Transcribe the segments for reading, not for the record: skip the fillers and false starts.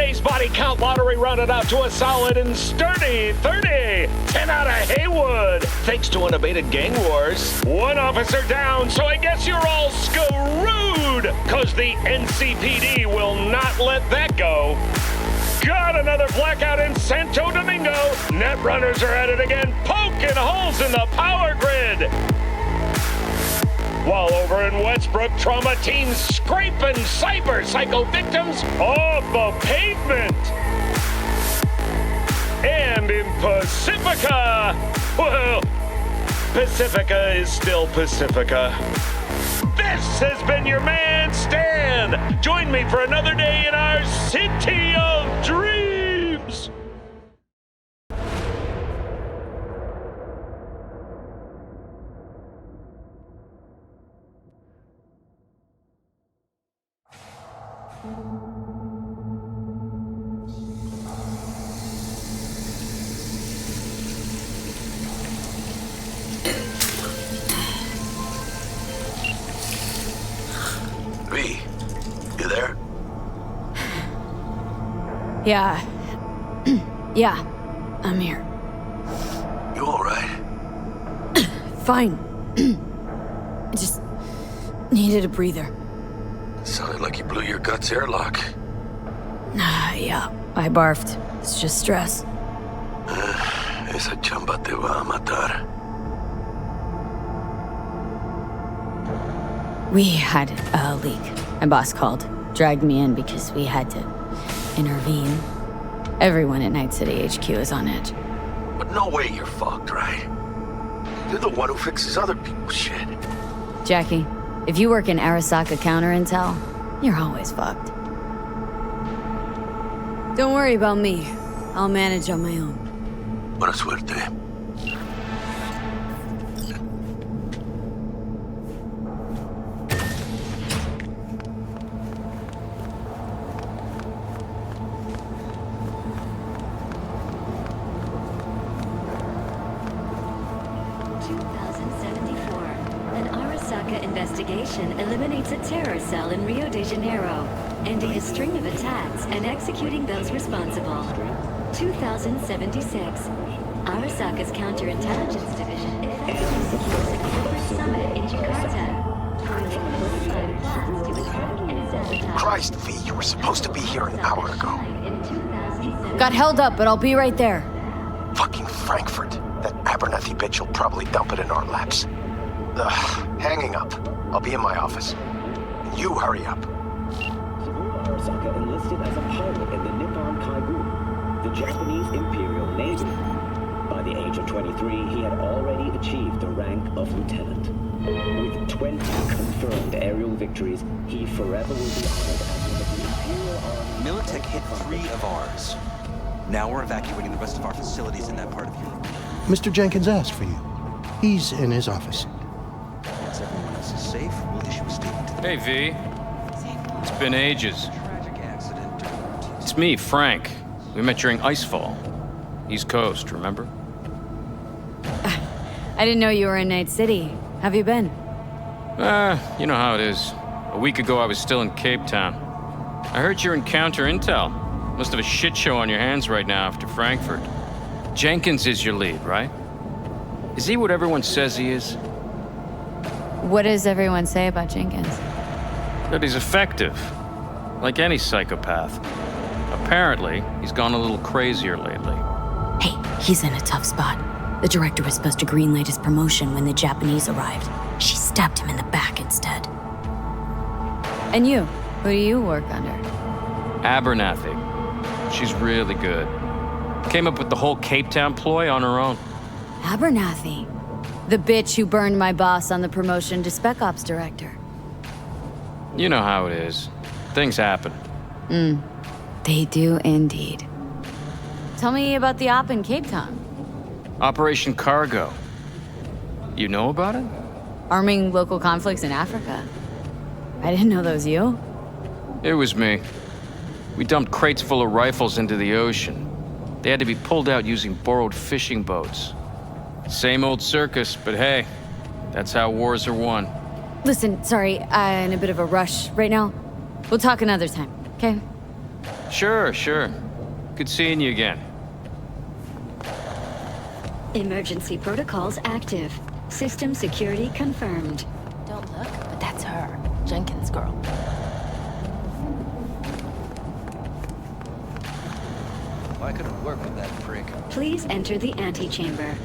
base body count lottery rounded out to a solid and sturdy 30. 10 out of Haywood. Thanks to unabated gang wars. One officer down, so I guess you're all screwed. Cause the NCPD will not let that go. Got another blackout in Santo Domingo. Netrunners are at it again, poking holes in the power grid. While over in Westbrook, trauma teams scraping cyber psycho victims off the pavement. And in Pacifica, well, Pacifica is still Pacifica. This has been your man, Stan. Join me for another day in our city of dreams. V, you there? Yeah. Yeah, I'm here. You alright? Fine. I just needed a breather. Sounded like you blew your guts airlock. Yeah, I barfed. It's just stress. Esa chamba te va a matar. We had a leak. My boss called, dragged me in because we had to intervene. Everyone at Night City HQ is on edge. But no way you're fucked, right? You're the one who fixes other people's shit. Jackie, if you work in Arasaka counter intel, you're always fucked. Don't worry about me. I'll manage on my own. Buena suerte. 2074. An Arasaka investigation eliminates a terror cell in Rio de Janeiro, ending a string of attacks and executing those responsible. 2076. Arasaka's counterintelligence division effectively secures a corporate summit in Jakarta, foiling close-time plans to attack and sabotage. Christ, V, you were supposed to be here an hour ago. Got held up, but I'll be right there. Fucking Frankfurt. That Abernathy bitch will probably dump it in our laps. Ugh, hanging up. I'll be in my office. You hurry up. Arasaka enlisted as a pilot in the Nippon Kaigu, the Japanese Imperial Navy. By the age of 23, he had already achieved the rank of lieutenant. With 20 confirmed aerial victories, he forever will be honored as one of the Imperial Army. Militech hit 3 of ours. Now we're evacuating the rest of our facilities in that part of Europe. Mr. Jenkins asked for you. He's in his office. Once everyone else is safe, we'll issue a statement to the... Hey, V. It's been ages. Tragic accident. It's me, Frank. We met during Icefall. East Coast, remember? I didn't know you were in Night City. Have you been? You know how it is. A week ago, I was still in Cape Town. I heard you're in counter intel. Must have a shit show on your hands right now after Frankfurt. Jenkins is your lead, right? Is he what everyone says he is? What does everyone say about Jenkins? That he's effective. Like any psychopath. Apparently, he's gone a little crazier lately. Hey, he's in a tough spot. The director was supposed to greenlight his promotion when the Japanese arrived. She stabbed him in the back instead. And you? Who do you work under? Abernathy. She's really good. Came up with the whole Cape Town ploy on her own. Abernathy. The bitch who burned my boss on the promotion to Spec Ops Director. You know how it is. Things happen. They do indeed. Tell me about the op in Cape Town. Operation Cargo. You know about it? Arming local conflicts in Africa. I didn't know that was you. It was me. We dumped crates full of rifles into the ocean. They had to be pulled out using borrowed fishing boats. Same old circus, but hey, that's how wars are won. Listen, sorry, I'm in a bit of a rush right now. We'll talk another time, okay? Sure. Good seeing you again. Emergency protocols active. System security confirmed. Don't look, but that's her. Jenkins' girl. Why couldn't we work with that prick? Please enter the antechamber.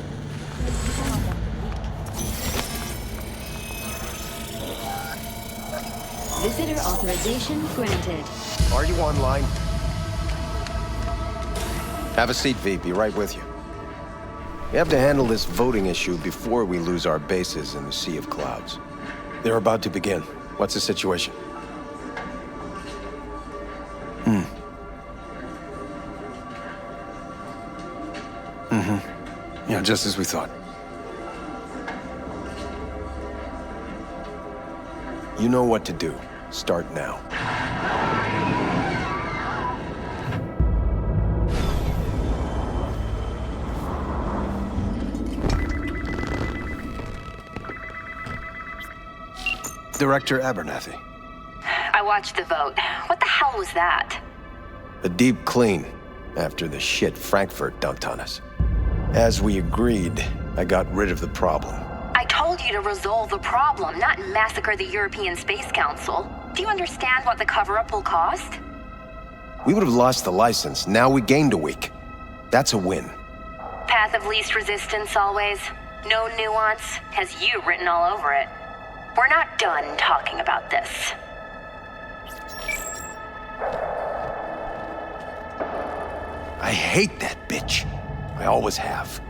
Visitor authorization granted. Are you online? Have a seat, V. Be right with you. We have to handle this voting issue before we lose our bases in the Sea of Clouds. They're about to begin. What's the situation? Yeah, just as we thought. You know what to do. Start now. Director Abernathy. I watched the vote. What the hell was that? A deep clean after the shit Frankfurt dumped on us. As we agreed, I got rid of the problem. I told you to resolve the problem, not massacre the European Space Council. Do you understand what the cover-up will cost? We would have lost the license. Now we gained a week. That's a win. Path of least resistance always. No nuance. Has you written all over it. We're not done talking about this. I hate that bitch. I always have.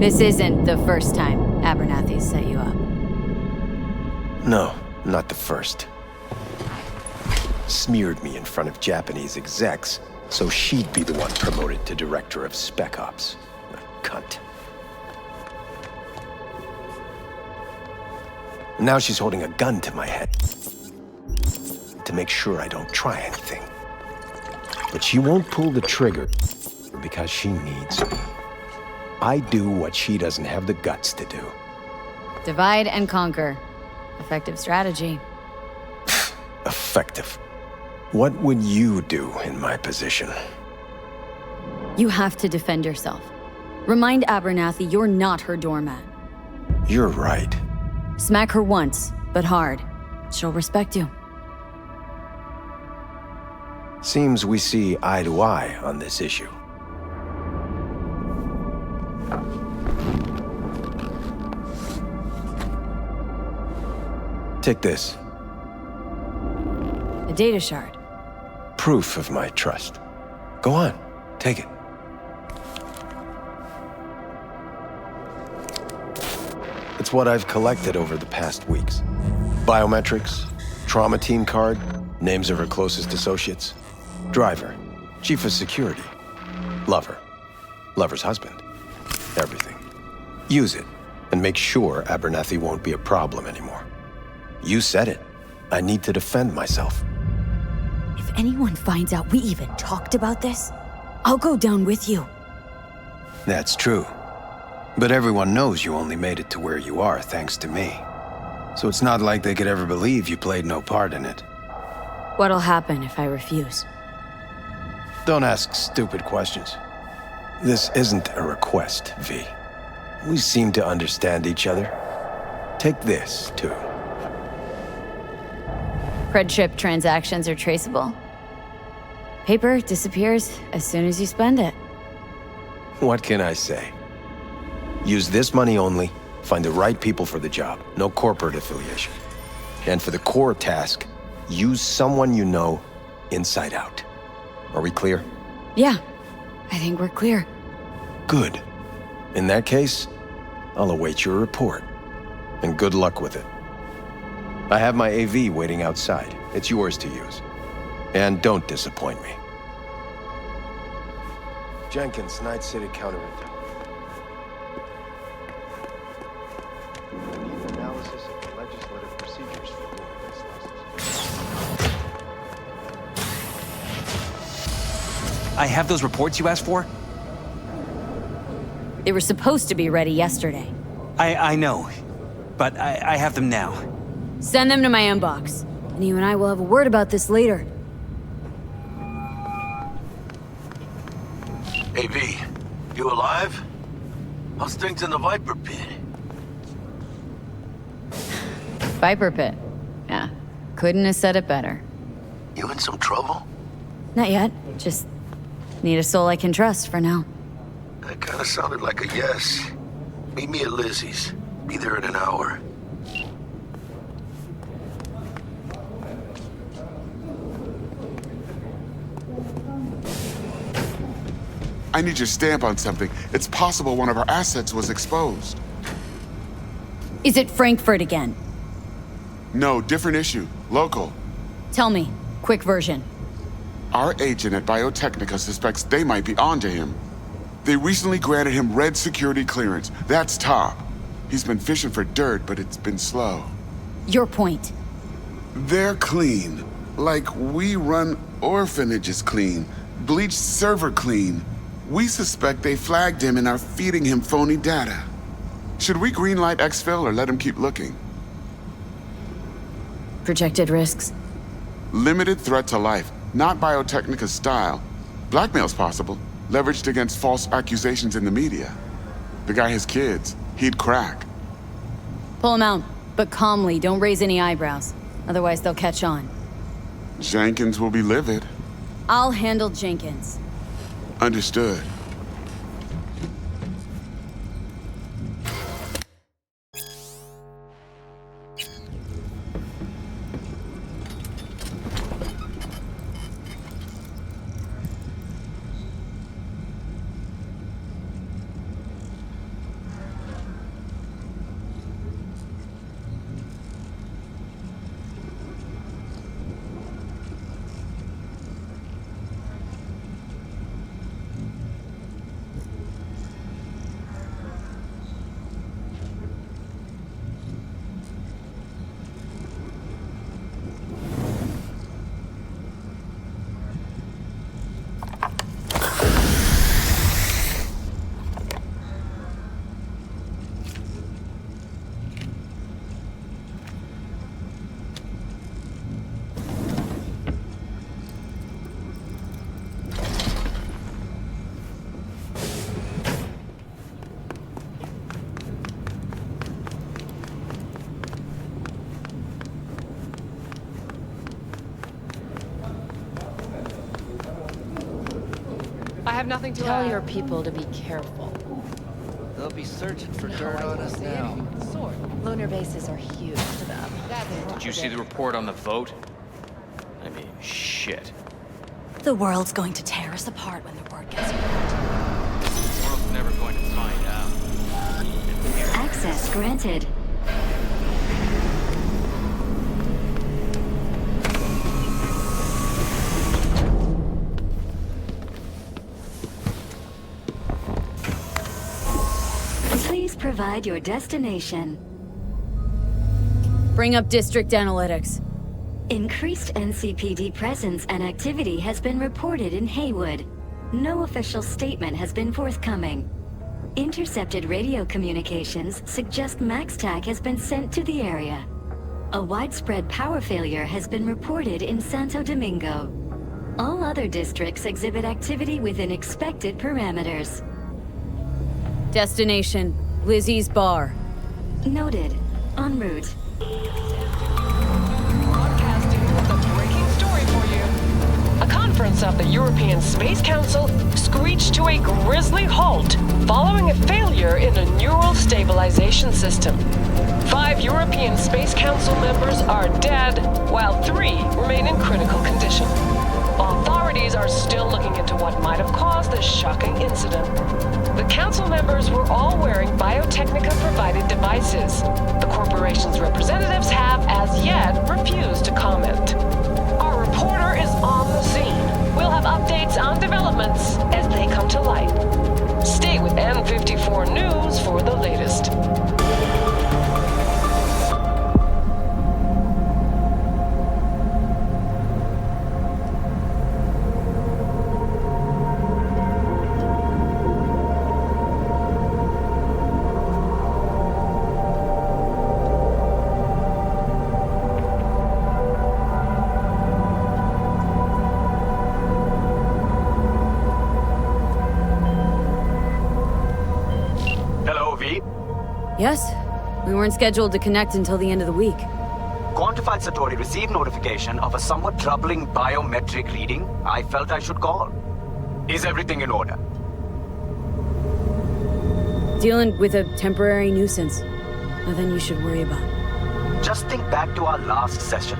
This isn't the first time Abernathy set you up. No, not the first. Smeared me in front of Japanese execs, so she'd be the one promoted to director of Spec Ops. A cunt. Now she's holding a gun to my head. To make sure I don't try anything. But she won't pull the trigger because she needs me. I do what she doesn't have the guts to do. Divide and conquer. Effective strategy. Effective. What would you do in my position? You have to defend yourself. Remind Abernathy you're not her doormat. You're right. Smack her once, but hard. She'll respect you. Seems we see eye to eye on this issue. Take this. A data shard. Proof of my trust. Go on, take it. It's what I've collected over the past weeks. Biometrics, trauma team card, names of her closest associates. Driver, chief of security, lover, lover's husband, everything. Use it, and make sure Abernathy won't be a problem anymore. You said it. I need to defend myself. If anyone finds out we even talked about this, I'll go down with you. That's true. But everyone knows you only made it to where you are thanks to me. So it's not like they could ever believe you played no part in it. What'll happen if I refuse? Don't ask stupid questions. This isn't a request, V. We seem to understand each other. Take this, too. Credship transactions are traceable. Paper disappears as soon as you spend it. What can I say? Use this money only, find the right people for the job, no corporate affiliation. And for the core task, use someone you know inside out. Are we clear? Yeah, I think we're clear. Good. In that case, I'll await your report. And good luck with it. I have my AV waiting outside. It's yours to use. And don't disappoint me. Jenkins, Night City Counterintel. I need an analysis of the legislative procedures for doing this. I have those reports you asked for? They were supposed to be ready yesterday. I know, but I have them now. Send them to my inbox. And you and I will have a word about this later. Hey, V. You alive? How's things in the Viper Pit? Viper Pit. Yeah, couldn't have said it better. You in some trouble? Not yet. Just need a soul I can trust for now. That kind of sounded like a yes. Meet me at Lizzie's. Be there in an hour. I need your stamp on something. It's possible one of our assets was exposed. Is it Frankfurt again? No, different issue. Local. Tell me. Quick version. Our agent at Biotechnica suspects they might be onto him. They recently granted him red security clearance. That's top. He's been fishing for dirt, but it's been slow. Your point. They're clean. Like we run orphanages clean. Bleached server clean. We suspect they flagged him and are feeding him phony data. Should we greenlight exfil or let him keep looking? Projected risks? Limited threat to life, not Biotechnica's style. Blackmail's possible, leveraged against false accusations in the media. The guy has kids. He'd crack. Pull him out, but calmly, don't raise any eyebrows. Otherwise they'll catch on. Jenkins will be livid. I'll handle Jenkins. Understood. I have nothing to Tell your people to be careful. They'll be searching for dirt on us now. Lunar bases are huge to them. Did you see the report on the vote? I mean, shit. The world's going to tear us apart when the word gets out. The world's never going to find out. Access granted. Please provide your destination. Bring up district analytics. Increased NCPD presence and activity has been reported in Haywood. No official statement has been forthcoming. Intercepted radio communications suggest MaxTac has been sent to the area. A widespread power failure has been reported in Santo Domingo. All other districts exhibit activity within expected parameters. Destination, Lizzie's bar. Noted. En route. Broadcasting with a breaking story for you. A conference of the European Space Council screeched to a grisly halt following a failure in a neural stabilization system. 5 European Space Council members are dead, while 3 remain in critical condition. Authorities are still looking into what might have caused this shocking incident. The council members were all wearing Biotechnica-provided devices. The corporation's representatives have, as yet, refused to comment. Our reporter is on the scene. We'll have updates on developments as they come to light. Stay with N54 News for the latest. Yes? We weren't scheduled to connect until the end of the week. Quantified Satori received notification of a somewhat troubling biometric reading. I felt I should call. Is everything in order? Dealing with a temporary nuisance. Nothing you should worry about. Just think back to our last session.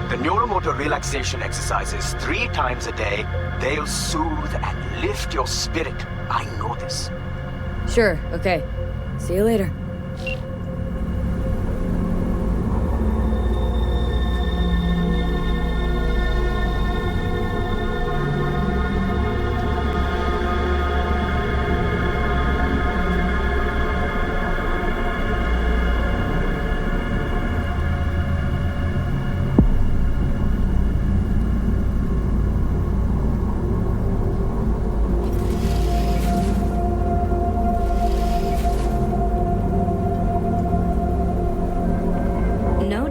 The neuromotor relaxation exercises 3 times a day. They'll soothe and lift your spirit. I know this. Sure, okay. See you later.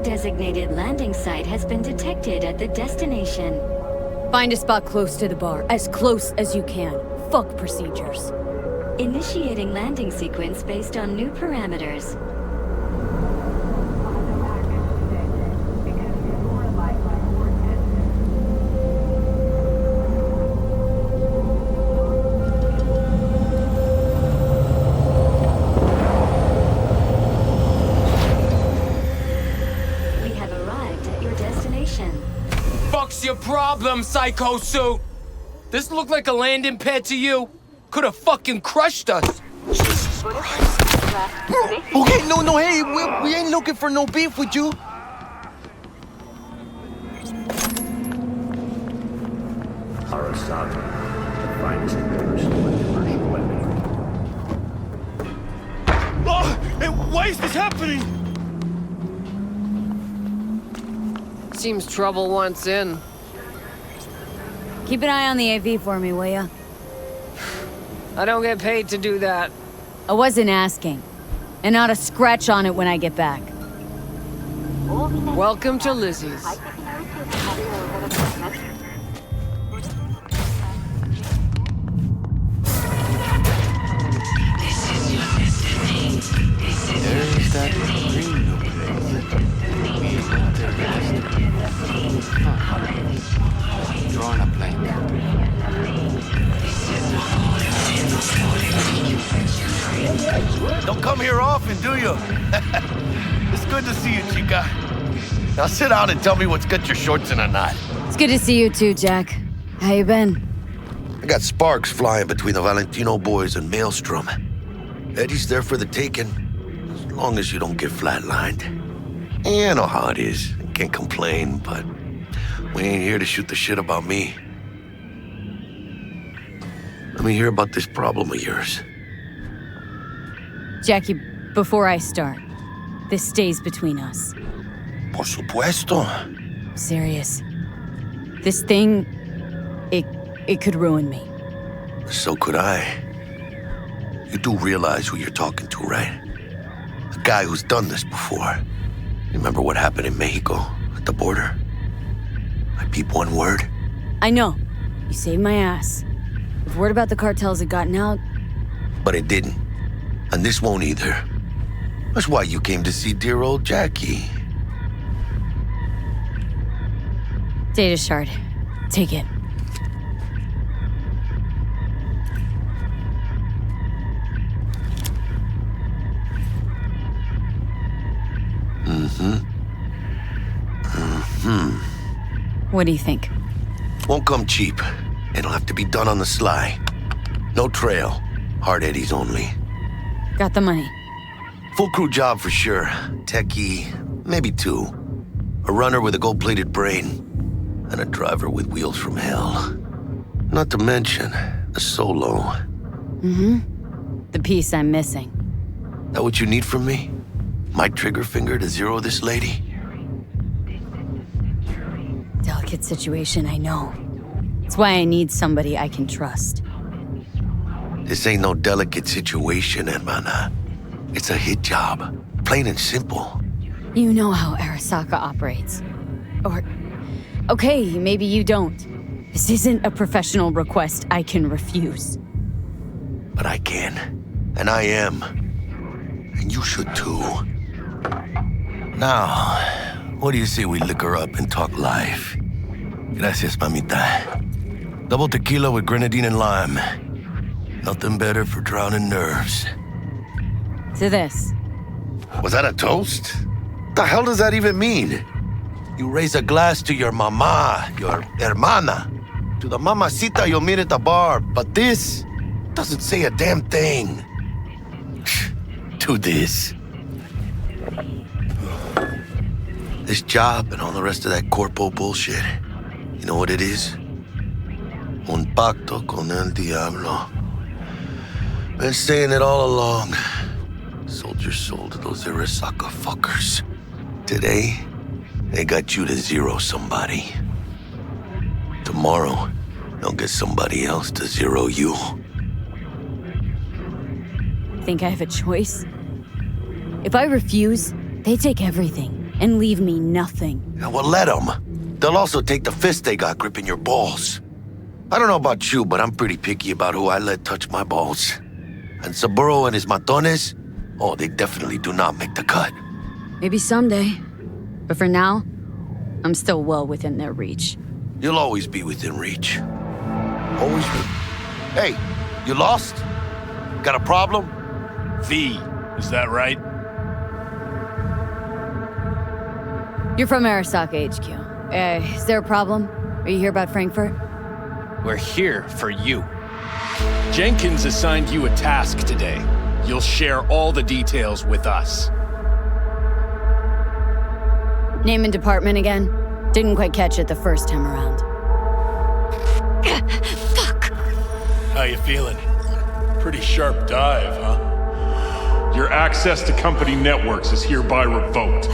Designated landing site has been detected at the destination. Find a spot close to the bar, as close as you can. Fuck procedures. Initiating landing sequence based on new parameters. Fuck's your problem, Psycho Suit? This look like a landing pad to you? Could have fucking crushed us. Jesus Christ. Okay, no, hey, we ain't looking for no beef with you. Arasaka, the finest personal and commercial weapon. Oh, and why is this happening? Seems trouble wants in. Keep an eye on the AV for me, will ya? I don't get paid to do that. I wasn't asking. And not a scratch on it when I get back. Welcome to Lizzie's. There's that green drawing a blank. Don't come here often, do you? It's good to see you, chica. Now sit down and tell me what's got your shorts in a knot. It's good to see you too, Jack. How you been? I got sparks flying between the Valentino boys and Maelstrom. Eddie's there for the taking, as long as you don't get flatlined. Yeah, I know how it is. Can't complain, but we ain't here to shoot the shit about me. Let me hear about this problem of yours. Jackie, before I start, this stays between us. Por supuesto. Serious. This thing, it could ruin me. So could I. You do realize who you're talking to, right? A guy who's done this before. Remember what happened in Mexico, at the border? I peep one word. I know. You saved my ass. If word about the cartels had gotten out... But it didn't. And this won't either. That's why you came to see dear old Jackie. Data shard. Take it. What do you think? Won't come cheap. It'll have to be done on the sly. No trail. Hard eddies only. Got the money. Full crew job for sure. Techie, maybe 2. A runner with a gold-plated brain. And a driver with wheels from hell. Not to mention, a solo. The piece I'm missing. That what you need from me? My trigger finger to zero this lady? Delicate situation, I know. It's why I need somebody I can trust. This ain't no delicate situation, hermana. It's a hit job. Plain and simple. You know how Arasaka operates. Or... okay, maybe you don't. This isn't a professional request I can refuse. But I can. And I am. And you should too. Now, what do you say we liquor up and talk life? Gracias, mamita. Double tequila with grenadine and lime. Nothing better for drowning nerves. To this. Was that a toast? The hell does that even mean? You raise a glass to your mama, your hermana, to the mamacita you'll meet at the bar, but this doesn't say a damn thing. To this. This job and all the rest of that corpo bullshit, you know what it is? Un pacto con el diablo. Been saying it all along. Sold your soul to those Arasaka fuckers. Today, they got you to zero somebody. Tomorrow, they'll get somebody else to zero you. Think I have a choice? If I refuse, they take everything and leave me nothing. Yeah, well, let them. They'll also take the fist they got gripping your balls. I don't know about you, but I'm pretty picky about who I let touch my balls. And Saburo and his matones, oh, they definitely do not make the cut. Maybe someday. But for now, I'm still well within their reach. You'll always be within reach. Always be. Hey, you lost? Got a problem? V, is that right? You're from Arasaka HQ. Is there a problem? Are you here about Frankfurt? We're here for you. Jenkins assigned you a task today. You'll share all the details with us. Name and department again? Didn't quite catch it the first time around. Fuck! How you feeling? Pretty sharp dive, huh? Your access to company networks is hereby revoked.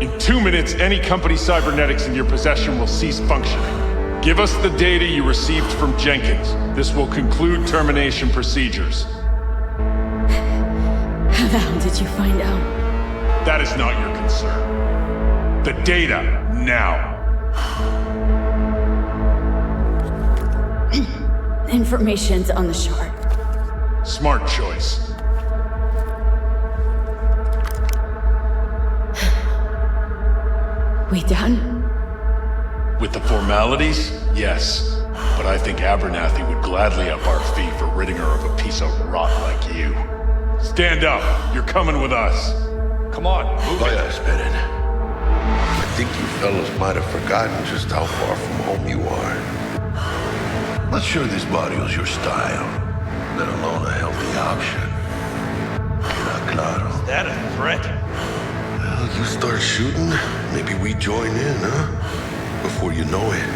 In 2 minutes, any company cybernetics in your possession will cease functioning. Give us the data you received from Jenkins. This will conclude termination procedures. How the hell did you find out? That is not your concern. The data, now. Information's on the shard. Smart choice. We done? With the formalities, yes. But I think Abernathy would gladly up our fee for ridding her of a piece of rot like you. Stand up. You're coming with us. Come on, move it. I think you fellas might have forgotten just how far from home you are. Not sure this barrio's your style, let alone a healthy option. Queda claro. Is that a threat? Well, you start shooting, maybe we join in, huh? Before you know it,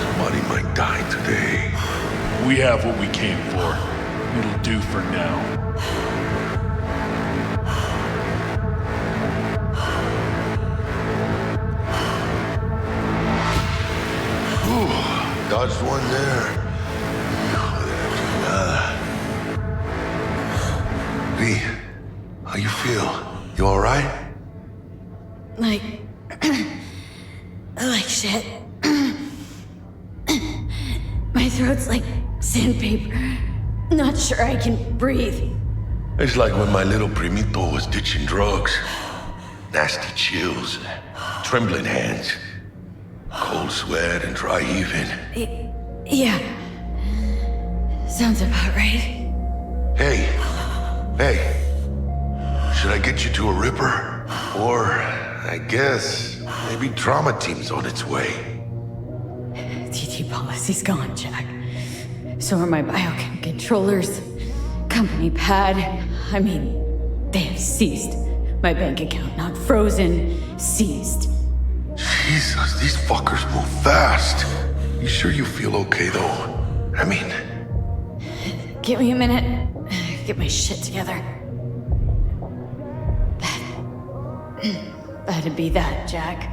somebody might die today. We have what we came for. It'll do for now. Ooh, dodged one there. V, how you feel? You all right? Like shit. My throat's like sandpaper. Not sure I can breathe. It's like when my little primito was ditching drugs. Nasty chills, trembling hands, cold sweat and dry heaving. Yeah. Sounds about right. Hey, should I get you to a Ripper? Or, I guess, maybe trauma team's on its way. TT policy's gone, Jack. So are my biochem controllers, company pad. I mean, they have seized. My bank account not frozen, seized. Jesus, these fuckers move fast. You sure you feel okay, though? I mean... Give me a minute. Get my shit together. That'd be that, Jack.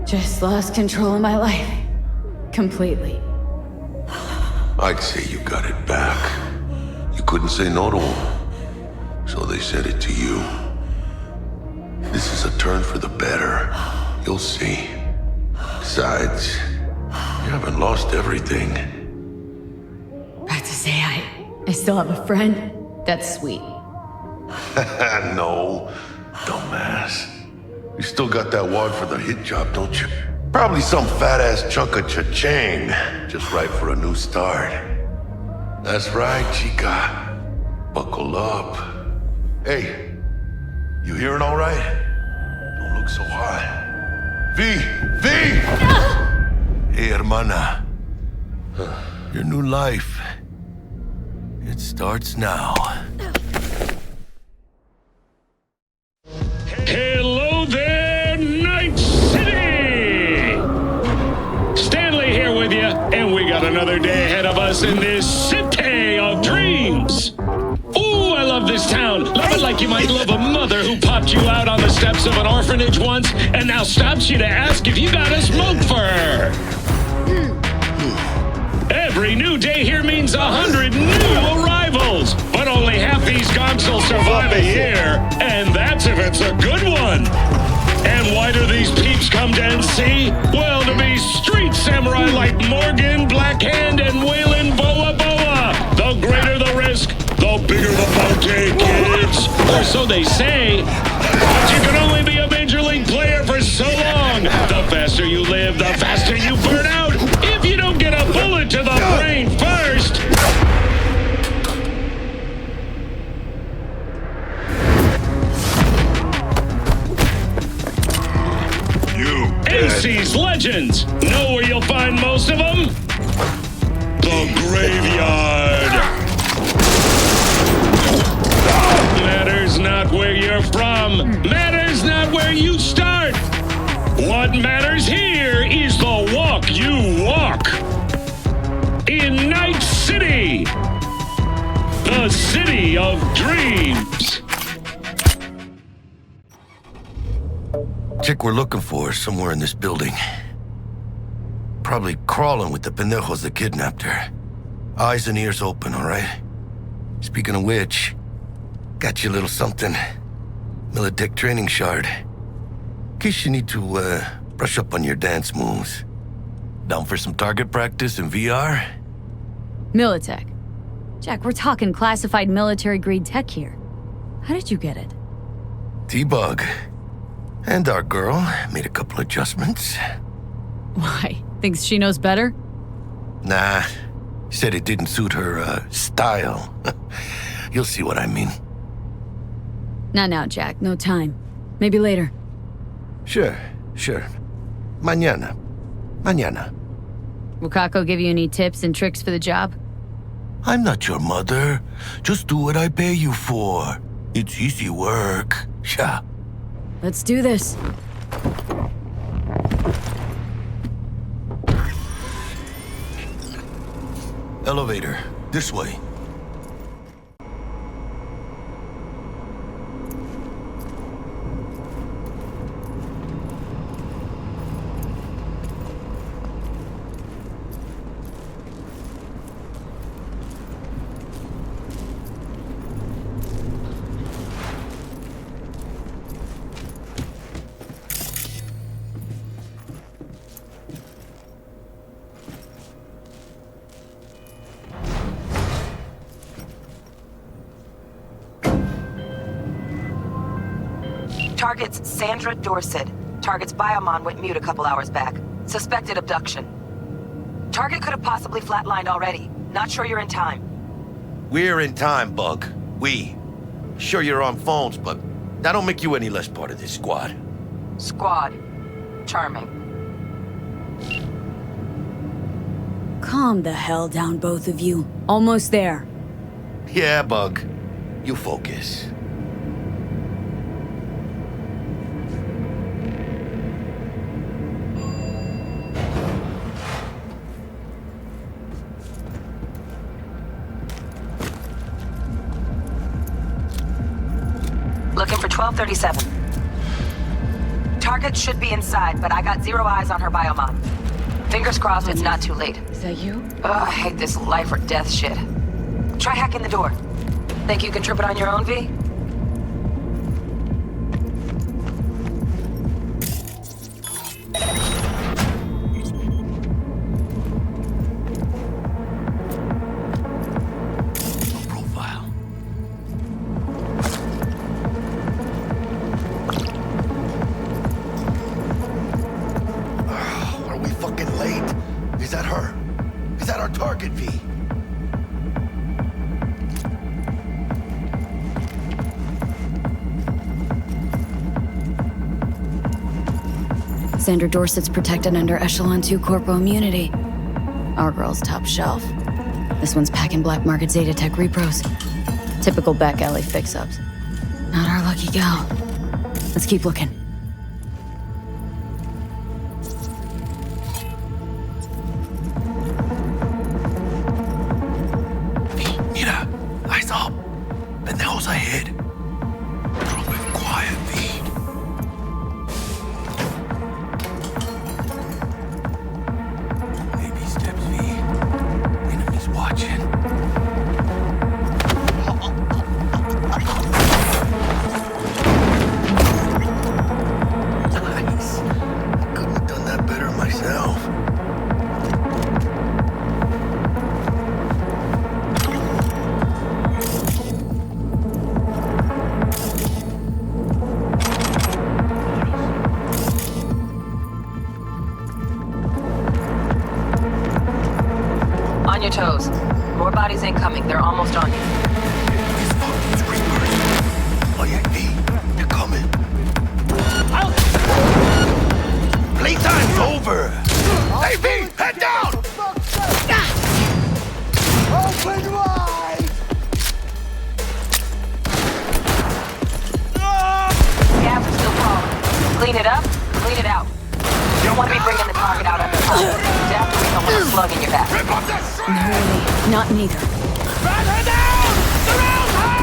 Just lost control of my life. Completely. I'd say you got it back. You couldn't say no to them. So they said it to you. This is a turn for the better. You'll see. Besides, you haven't lost everything. About to say I still have a friend. That's sweet. No, dumbass. You still got that wad for the hit job, don't you? Probably some fat-ass chunk of cha-ching, just right for a new start. That's right, chica. Buckle up. Hey, you hearing all right? Don't look so hot. V! Hey, hermana. Your new life. It starts now. Hello there, Night City! Stanley here with you, and we got another day ahead of us in this city of dreams. Ooh, I love this town. Love it like you might love a mother who popped you out on the steps of an orphanage once and now stops you to ask if you got a smoke for her. Every new day here means 100 new arrivals, but only half these gonks will survive a year, and that's if it's a good one. And why do these peeps come to NC? Well, to be street samurai like Morgan, Blackhand, and Waylon Boa Boa. The greater the risk, the bigger the bounty, kids. Or so they say. But you can only be a major league player for so long. The faster you live, the faster you burn out. If you don't get a bullet to the brain first. NC's legends. Know where you'll find most of them? The graveyard. Matters not where you're from. Matters not where you start. What matters here is the walk you walk. In Night City. The city of dreams. Chick we're looking for is somewhere in this building. Probably crawling with the pendejos that kidnapped her. Eyes and ears open, all right? Speaking of which, got you a little something. Militech training shard. In case you need to, brush up on your dance moves. Down for some target practice in VR? Militech. Jack, we're talking classified military-grade tech here. How did you get it? T-Bug. And our girl made a couple adjustments. Why? Thinks she knows better? Nah. Said it didn't suit her, style. You'll see what I mean. Not now, Jack. No time. Maybe later. Sure. Mañana. Will Kako give you any tips and tricks for the job? I'm not your mother. Just do what I pay you for. It's easy work. Yeah. Let's do this. Elevator. This way. Target's Sandra Dorset. Target's biomon went mute a couple hours back. Suspected abduction. Target could have possibly flatlined already. Not sure you're in time. We're in time, Bug. We. Sure you're on phones, but that don't make you any less part of this squad. Squad. Charming. Calm the hell down, both of you. Almost there. Yeah, Bug. You focus. Looking for 1237. Target should be inside, but I got 0 eyes on her biomon. Fingers crossed it's not too late. Is that you? I hate this life or death shit. Try hacking the door. Think you can trip it on your own, V? Alexander Dorset's protected under Echelon 2 Corpo immunity. Our girl's top shelf. This one's packing black market Zetatech repros. Typical back alley fix-ups. Not our lucky gal. Let's keep looking. Mira, eyes up. Pendejos ahead. Drop it quiet, V. Baby steps, V. Enemies watching. Nice. Couldn't have done that better myself. On your toes. More bodies incoming. They're almost on you. Oh yeah, V, they're coming. Playtime's over. Hey V, head down! Open wide! Gas is still falling. Clean it up, clean it out. You don't want to be bringing the target out under fire. Definitely don't want a slug in your back. No way. Not neither. Run her down! Surround her!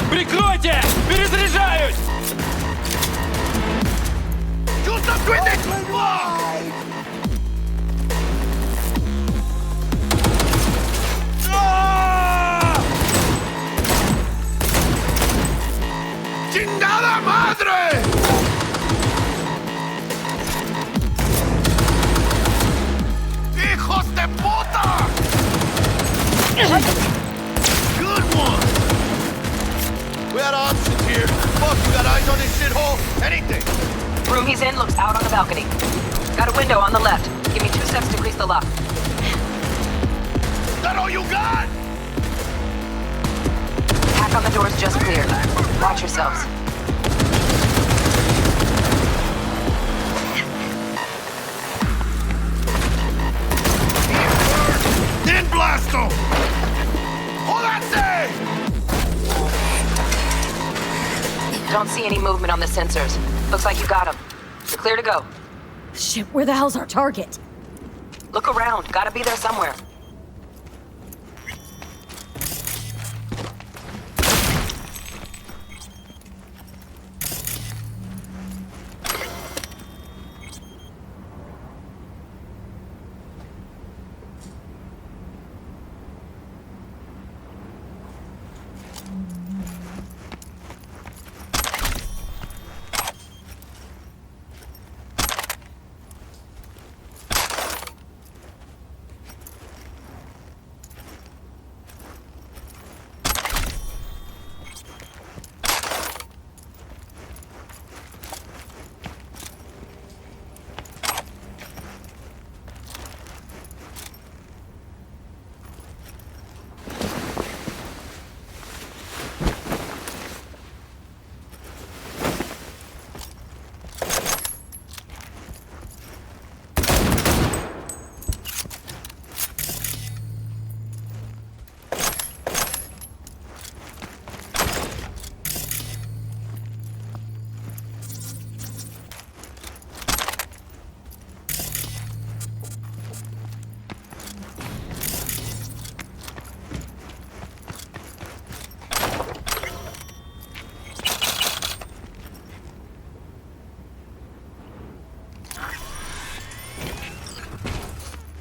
Прикройте! Перезаряжают! ¡Chingada madre! ¡Hijos de puta! Good one! We had options here. Fuck, you got eyes on this shithole? Anything? Room he's in looks out on the balcony. Got a window on the left. Give me 2 steps to grease the lock. Is that all you got? Hack on the door's just cleared. Watch yourselves. Then blast them! Hold that thing! Don't see any movement on the sensors. Looks like you got them. You're clear to go. Shit, where the hell's our target? Look around. Gotta be there somewhere.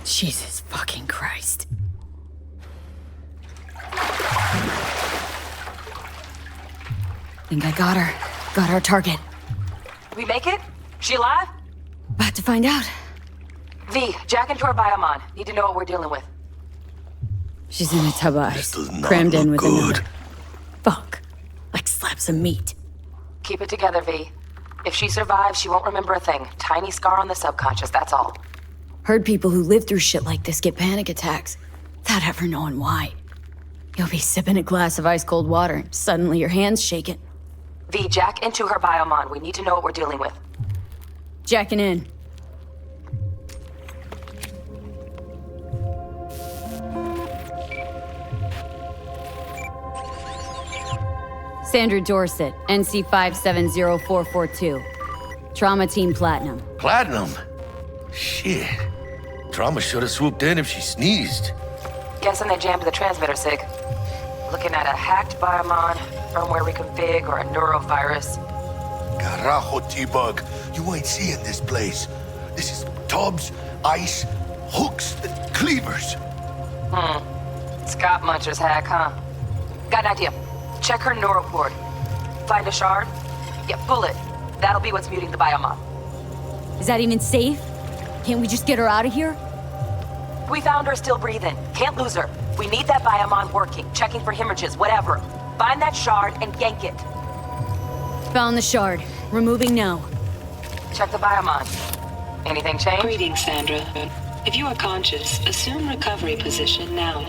Jesus fucking Christ. Think I got her. Got our target. We make it? She alive? About to find out. V, jack into her biomon. Need to know what we're dealing with. She's in a tub of ice, crammed in with another. Fuck. Like slabs of meat. Keep it together, V. If she survives, she won't remember a thing. Tiny scar on the subconscious, that's all. Heard people who live through shit like this get panic attacks, without ever knowing why. You'll be sipping a glass of ice-cold water, and suddenly your hand's shaking. V, jack into her biomon. We need to know what we're dealing with. Jacking in. Sandra Dorset, NC 570442. Trauma Team Platinum. Platinum? Shit. Trauma should have swooped in if she sneezed. Guessing they jammed the transmitter, Sig. Looking at a hacked biomon, firmware reconfig, or a neurovirus. Carajo, T-Bug. You ain't seeing this place. This is tubs, ice, hooks, and cleavers. Scott Muncher's hack, huh? Got an idea. Check her neural port. Find a shard? Yeah, pull it. That'll be what's muting the biomon. Is that even safe? Can't we just get her out of here? We found her still breathing. Can't lose her. We need that biomon working, checking for hemorrhages, whatever. Find that shard and yank it. Found the shard. Removing now. Check the biomon. Anything change? Greetings, Sandra. If you are conscious, assume recovery position now.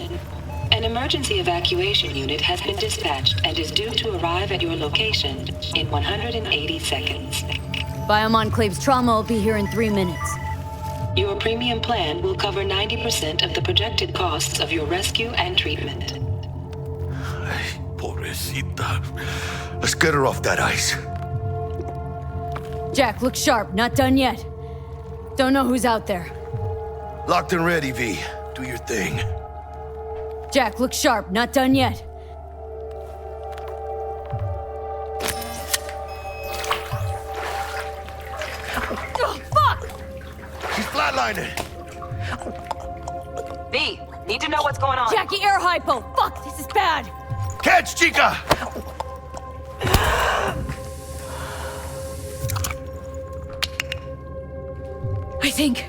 An emergency evacuation unit has been dispatched and is due to arrive at your location in 180 seconds. Biomon claims trauma will be here in 3 minutes. Your premium plan will cover 90% of the projected costs of your rescue and treatment. Pobrecita. Let's get her off that ice. Jack, look sharp. Not done yet. Don't know who's out there. Locked and ready, V. Do your thing. Jack, look sharp. Not done yet. Oh, fuck! She's flatlining. V, need to know what's going on. Jackie, air hypo. Fuck, this is bad. Catch, chica! I think...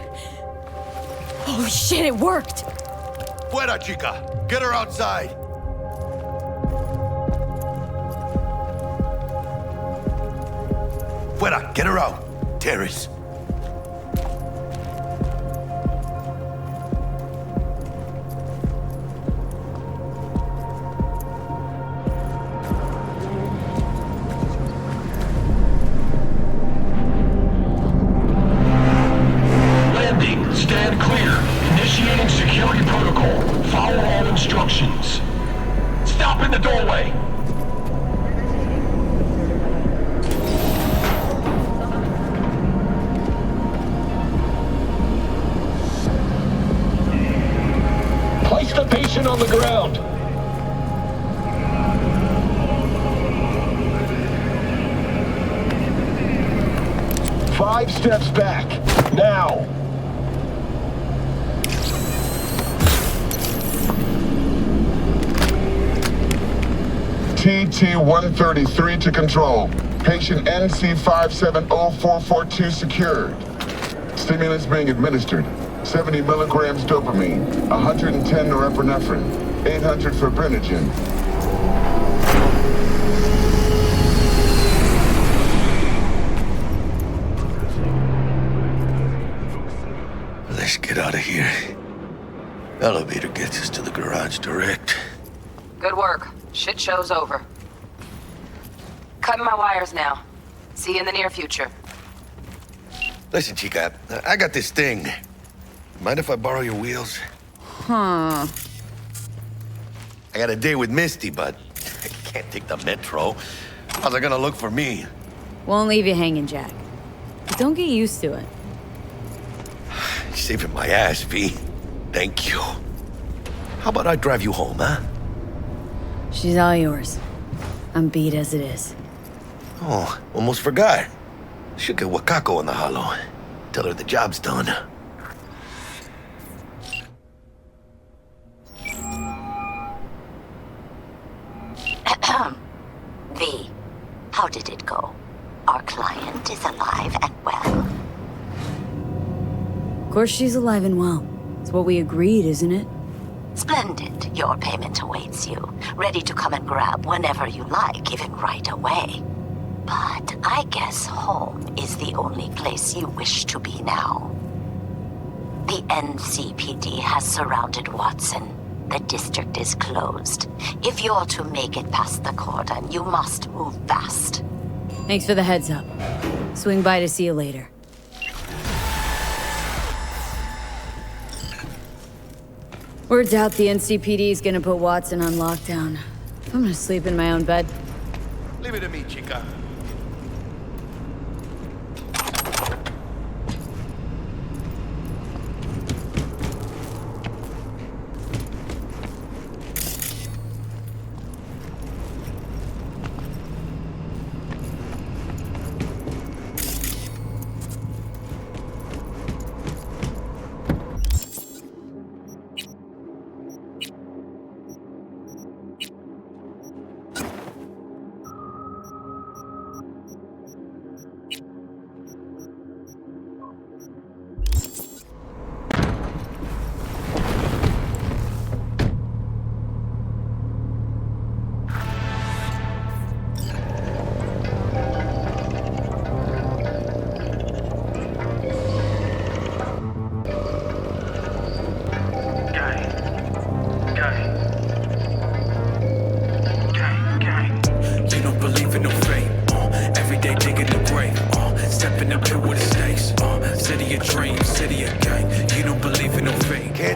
Holy shit, it worked! Fuera, chica! Get her outside! Fuera, get her out! Terrace. Stand clear. Initiating security protocol. Follow all instructions. Stop in the doorway. Place the patient on the ground. Five steps back. Now. TT-133 to control. Patient NC570442 secured. Stimulants being administered. 70 milligrams dopamine, 110 norepinephrine, 800 fibrinogen. Let's get out of here. Elevator gets us to the garage direct. Good work. Shit show's over. Cutting my wires now. See you in the near future. Listen, chica, I got this thing. Mind if I borrow your wheels? Huh. I got a date with Misty, but I can't take the metro. How's it gonna look for me? Won't leave you hanging, Jack. But don't get used to it. You're saving my ass, V. Thank you. How about I drive you home, huh? She's all yours. I'm beat as it is. Oh, almost forgot. Should get Wakako in the hollow. Tell her the job's done. V, how did it go? Our client is alive and well. Of course she's alive and well. It's what we agreed, isn't it? Splendid. Your payment awaits you, ready to come and grab whenever you like, even right away. But I guess home is the only place you wish to be now. The NCPD has surrounded Watson. The district is closed. If you're to make it past the cordon, you must move fast. Thanks for the heads up. Swing by to see you later. Word's out the NCPD is gonna put Watson on lockdown. I'm gonna sleep in my own bed. Leave it to me, chica.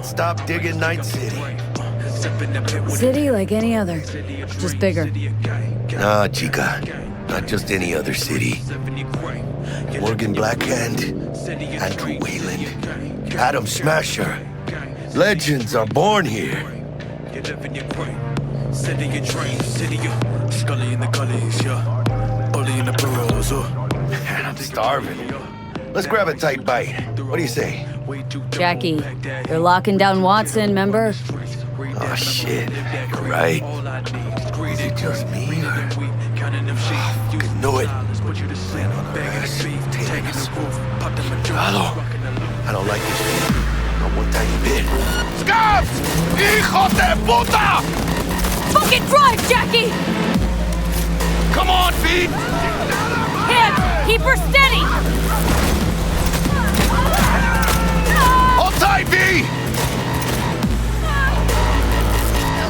Stop digging Night City. City like any other, just bigger. Nah, chica. Not just any other city. Morgan Blackhand, Andrew Wayland, Adam Smasher. Legends are born here. City of dreams, city of Scully in the gullies, yeah. Bully in the burrows, Man, I'm starving. Let's grab a tight bite. What do you say? Jackie, they're locking down Watson, remember? Oh shit, you're right. Is it just me or... You know it. Man on our ass, taking us. Hello. I don't like this shit. Not one tiny bit. Scabs! Hijo de puta! Fucking drive, Jackie! Come on, V! Hit! Keep her steady! Hold tight, V!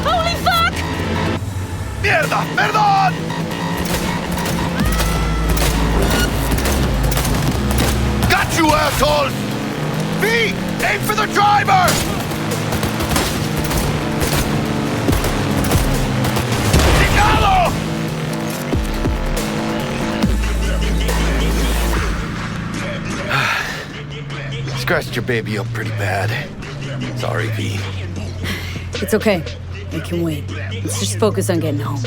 Holy fuck! Mierda! Perdón! Got you, assholes! V! Aim for the driver! Chingado! Scratched your baby up pretty bad. Sorry, V. It's okay. I can wait. Let's just focus on getting home.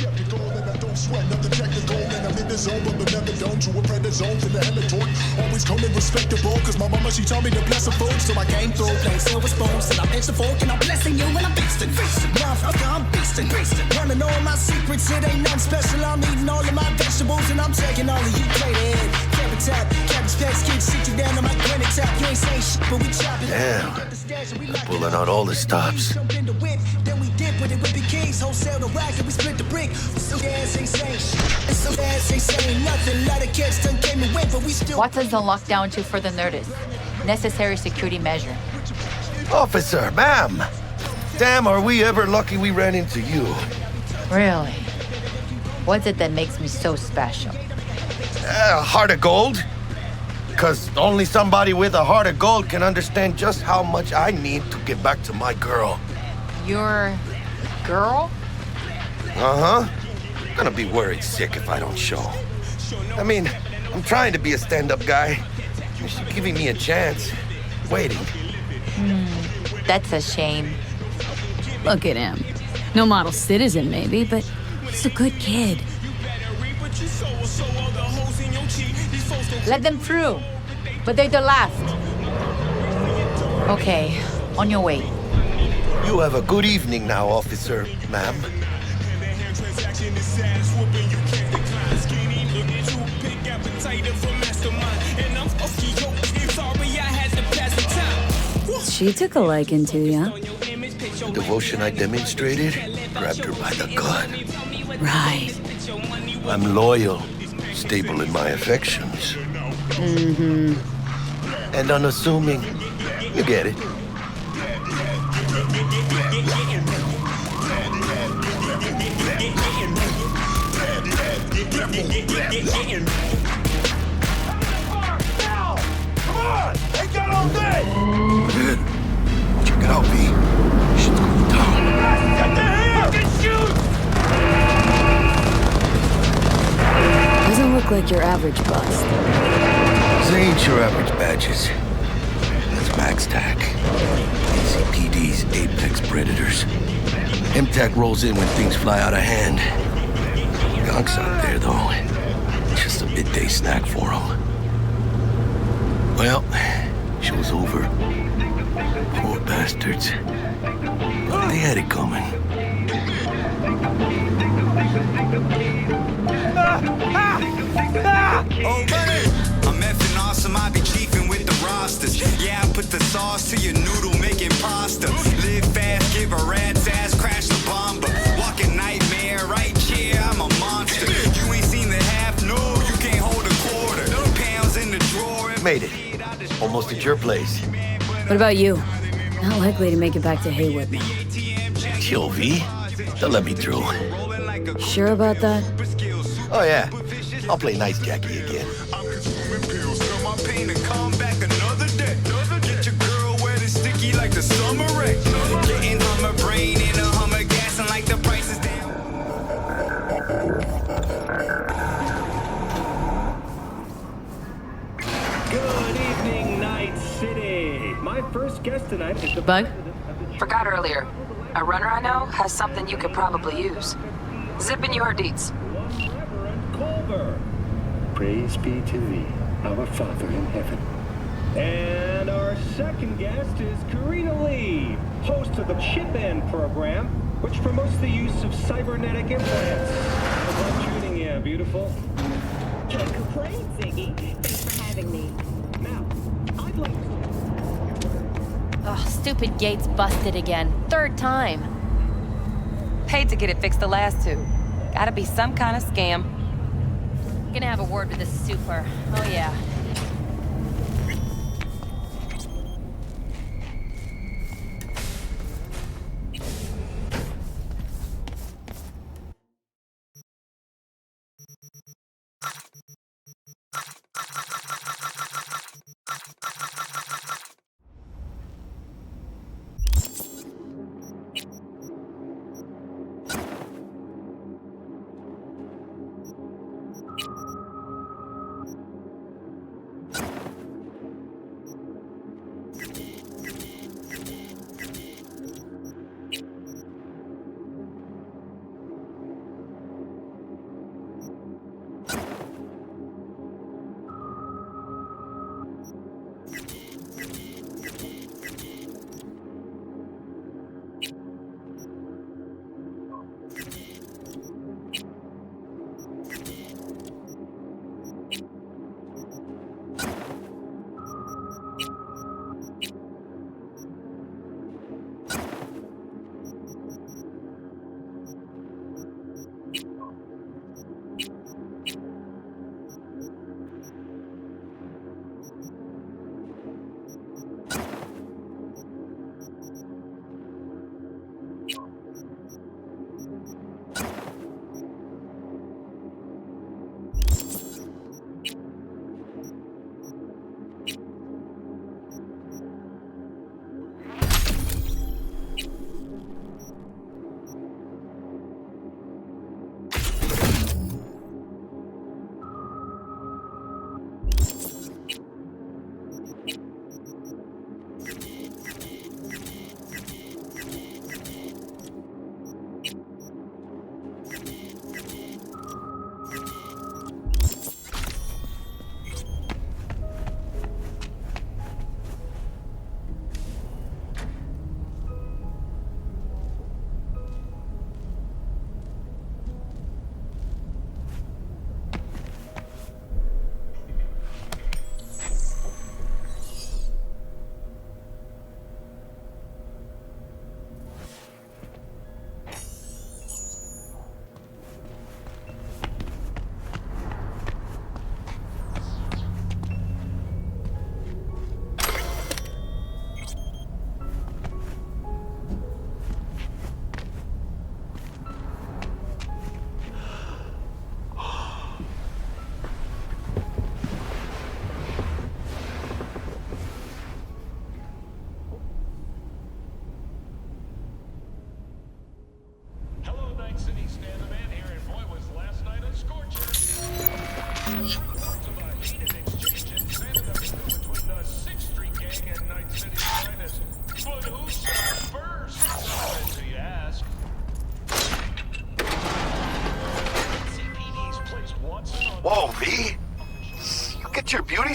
Always coming respectable, cause my mama, she told me to bless her food. So I came through, playing silver spoons, and I'm extra fork, and I'm blessing you, and I'm beastin'. Motherfucker, I'm beastin'. Running all my secrets, it ain't nothing special. I'm eating all of my vegetables, and I'm taking all of you plated. Carrot tap, cabbage patch kids, sit you down on my granite tap. You ain't saying shit, but we chop it. Damn. They're pulling out all the stops. Then we dip with it with the kings, wholesale the rack, and we split the brick. So ass ain't saying shit. So ass ain't saying nothing. Lot of kids done came and went, but we still. Watson's on lockdown to further notice. Necessary security measure. Officer, ma'am! Damn, are we ever lucky we ran into you. Really? What's it that makes me so special? Heart of gold? Because only somebody with a heart of gold can understand just how much I need to get back to my girl. Your girl? Uh-huh. Gonna be worried sick if I don't show. I mean, I'm trying to be a stand-up guy. She's giving me a chance. Waiting. That's a shame. Look at him. No model citizen, maybe, but he's a good kid. Let them through. But they're the last. Okay, on your way. You have a good evening now, officer, ma'am. She took a liking to you. The devotion I demonstrated grabbed her by the gut. Right. I'm loyal, stable in my affections. Mm-hmm. And unassuming. You get it. Check it out, V. Shit's going down. Fucking shoot! Doesn't look like your average bust. These ain't your average badges. That's Max TAC. NCPD's apex predators. MTAC rolls in when things fly out of hand. Gunk's out there, though. Just a midday snack for him. Well, show's over. Poor bastards. But they had it coming. Oh, buddy! I'm effing awesome, I be chiefing with the rosters. Yeah, I put the sauce to your noodle making pasta. Live fast, give a rat's ass, crash the bomber. Walking nightmare, right here, I'm a monster. You ain't seen the half, no, you can't hold a quarter. Pounds in the drawer. Made it. Almost at your place. What about you? Not likely to make it back to Haywood now. Chill, V. They'll let me through. Sure about that? Oh, yeah. I'll play nice Jackie again. Get your girl wet and sticky like the summer rain. Getting Hummer brain in a Hummer gas and like the price is down. Good evening, Night City. My first guest tonight is the Bug? Forgot earlier. A runner I know has something you could probably use. Zip in your deets. Culver. Praise be to thee, our Father in heaven. And our second guest is Karina Lee, host of the Chip In program, which promotes the use of cybernetic implants. Love tuning in, beautiful. Can't complain, Ziggy. Thanks for having me. Now, I'd like to... Ugh, stupid gate's busted again. Third time. Paid to get it fixed the last two. Gotta be some kind of scam. Gonna have a word with the super. Oh yeah.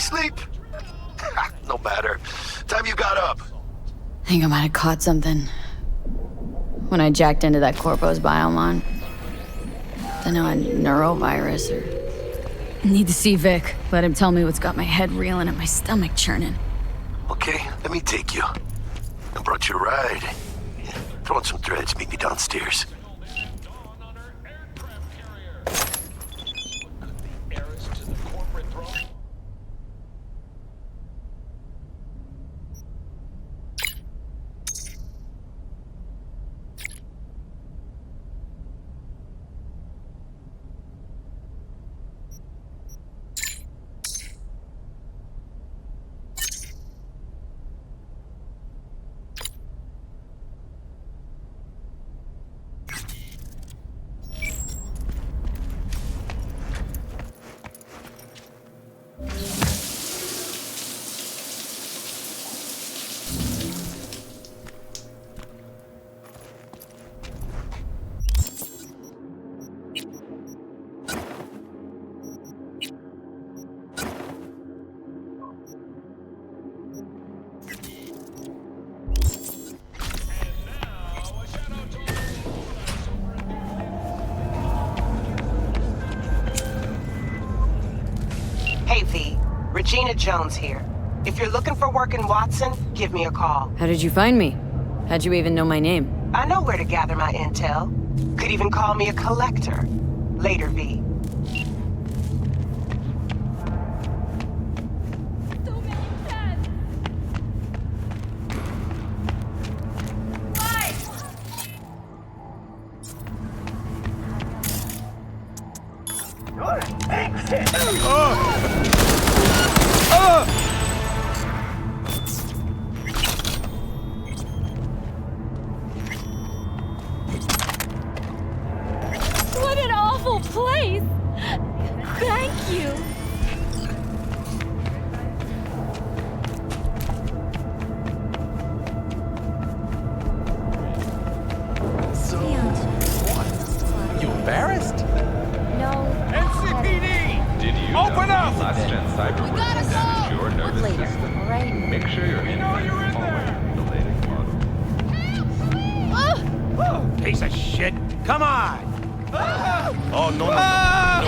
sleep? No matter. Time you got up. I think I might have caught something when I jacked into that Corpo's biomon. Don't know, a neurovirus or... Need to see Vic. Let him tell me what's got my head reeling and my stomach churning. Okay, let me take you. I brought you a ride. Throw on some threads, meet me downstairs. Hey, V. Regina Jones here. If you're looking for work in Watson, give me a call. How did you find me? How'd you even know my name? I know where to gather my intel. Could even call me a collector. Later, V. What an awful place! Thank you! So, what? You embarrassed? No. NCPD! Did you Open know up! last gen cyber We gotta damage go! your nervous Later, system? all right? Make sure you're in the latest model. Piece of shit. Come on! Oh, no. You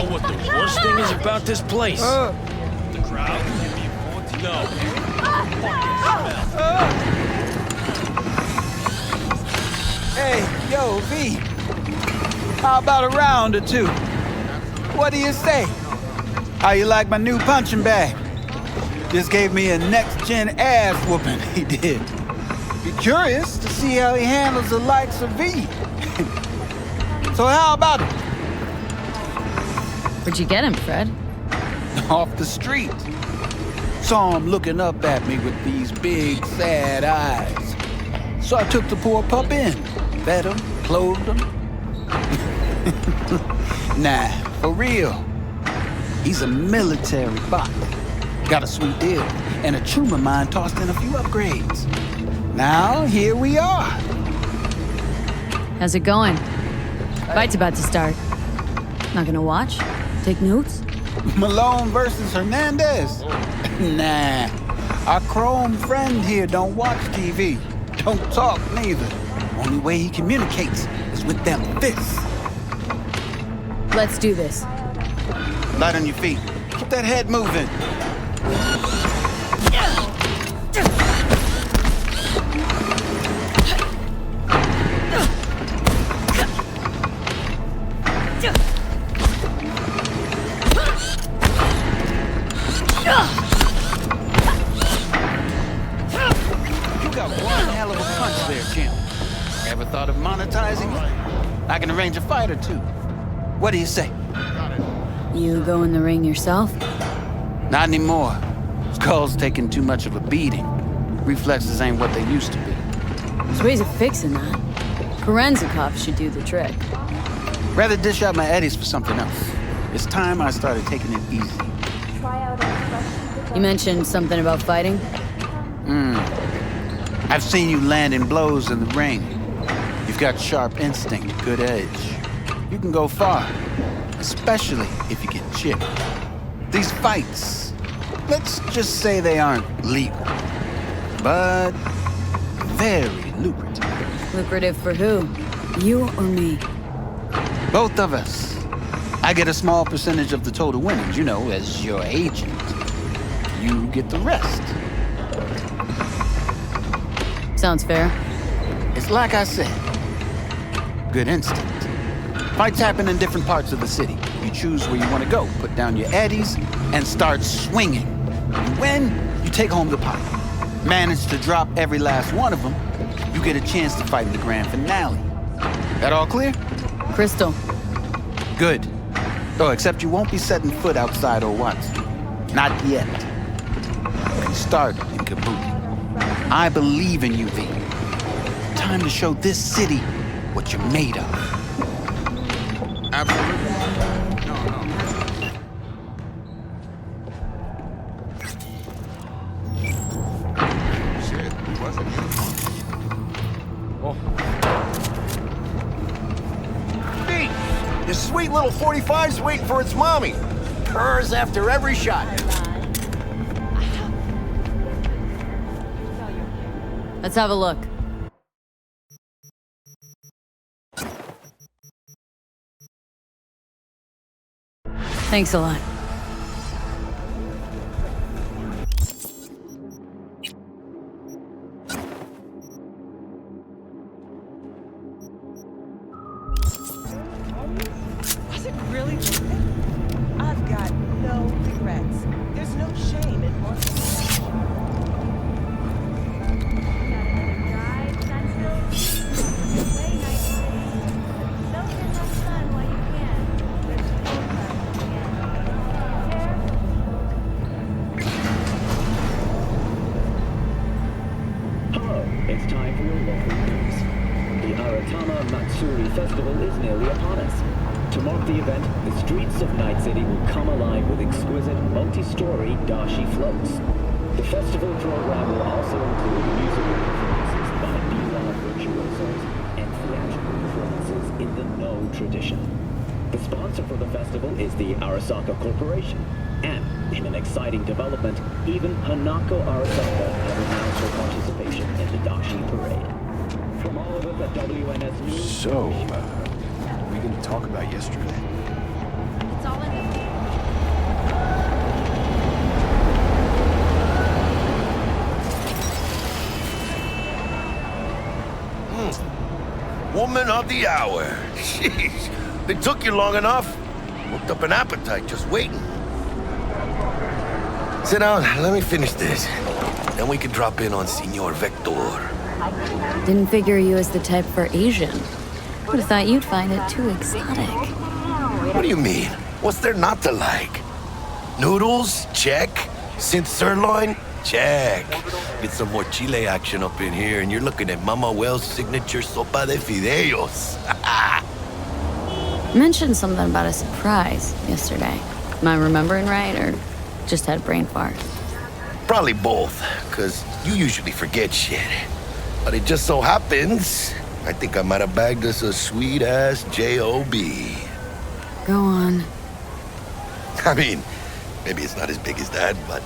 know what the worst thing is about this place? The crowd? No. Hey, yo, V. How about a round or two? What do you say? How you like my new punching bag? Just gave me a next-gen ass whooping, he did. Be curious to see how he handles the likes of V. So how about it? Where'd you get him, Fred? Off the street. Saw him looking up at me with these big, sad eyes. So I took the poor pup in. Fed him, clothed him. Nah, for real. He's a military bot. Got a sweet deal, and a tumor mine tossed in a few upgrades. Now, here we are. How's it going? Fight's about to start. Not gonna watch? Take notes? Malone versus Hernandez? Nah. Our chrome friend here don't watch TV. Don't talk neither. Only way he communicates is with them fists. Let's do this. Light on your feet. Keep that head moving. You got one hell of a punch there, Jim. Ever thought of monetizing it? I can arrange a fight or two. What do you say? You go in the ring yourself? Not anymore. Skull's taking too much of a beating. Reflexes ain't what they used to be. There's ways of fixing that. Korenzikov should do the trick. Rather dish out my eddies for something else. It's time I started taking it easy. You mentioned something about fighting? I've seen you landing blows in the ring. You've got sharp instinct, good edge. You can go far, especially if you get chipped. These fights, Let's just say they aren't legal, but very lucrative. Lucrative for who? You or me? Both of us. I get a small percentage of the total winnings, as your agent. You get the rest. Sounds fair. It's like I said. Good instinct. Fights happen in different parts of the city. You choose where you want to go, put down your eddies, and start swinging. You win, you take home the pot. Manage to drop every last one of them, you get a chance to fight in the grand finale. That all clear? Crystal. Good. Oh, except you won't be setting foot outside Owatsu. Not yet. You can start in Kabuki. I believe in you, V. Time to show this city what you're made of. Absolutely. Shit, it wasn't Pete, this sweet little 45's waiting for its mommy. Purrs after every shot. Let's have a look. Thanks a lot. Was it really worth it? I've got no regrets. There's no shame in wanting. It's time for your local news. The Aratama Matsuri Festival is nearly upon us. To mark the event, the streets of Night City will come alive with exquisite, multi-story dashi floats. The festival program will also include musical performances by Biwa virtuosos and theatrical performances in the No tradition. The sponsor for the festival is the Arasaka Corporation. And, in an exciting development, even Hanako Arasaka has announced her participation in the Dashi Parade. From all of us at WNS News... So, what are we going to talk about yesterday? It's all in Woman of the hour. Jeez, it took you long enough. Worked up an appetite just waiting. Sit down, let me finish this. Then we can drop in on Senor Vector. Didn't figure you as the type for Asian. Would have thought you'd find it too exotic. What do you mean? What's there not to like? Noodles? Check. Synth sirloin? Check. Get some more chile action up in here, and you're looking at Mama Wells' signature sopa de fideos. Mentioned something about a surprise yesterday. Am I remembering right, or just had a brain fart? Probably both, because you usually forget shit. But it just so happens, I think I might have bagged us a sweet-ass J.O.B. Go on. I mean, maybe it's not as big as that, but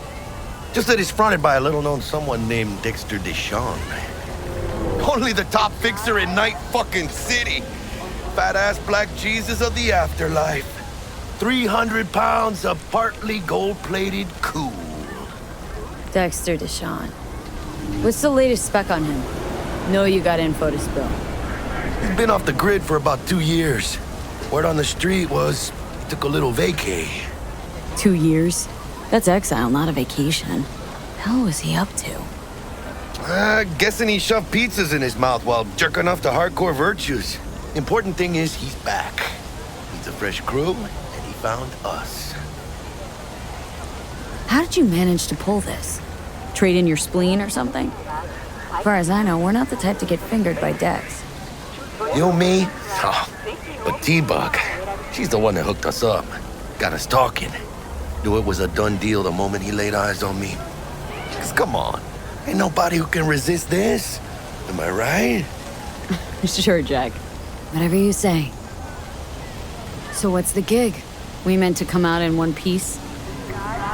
just that it's fronted by a little-known someone named Dexter Deshawn. Only the top fixer in Night fucking City. Fat-ass black Jesus of the afterlife. 300 pounds of partly gold-plated cool. Dexter Deshawn. What's the latest spec on him? Know you got info to spill. He's been off the grid for about 2 years. Word on the street was he took a little vacay. 2 years? That's exile, not a vacation. Hell was he up to? Guessing he shoved pizzas in his mouth while jerking off to hardcore virtues. Important thing is he's back. He's a fresh crew, and he found us. How did you manage to pull this? Trade in your spleen or something? As far as I know, we're not the type to get fingered by Dex. You, me? Oh, but T-Bug, she's the one that hooked us up. Got us talking. Knew it was a done deal the moment he laid eyes on me. 'Cause come on, ain't nobody who can resist this. Am I right? Sure, Jack. Whatever you say. So what's the gig? We meant to come out in one piece?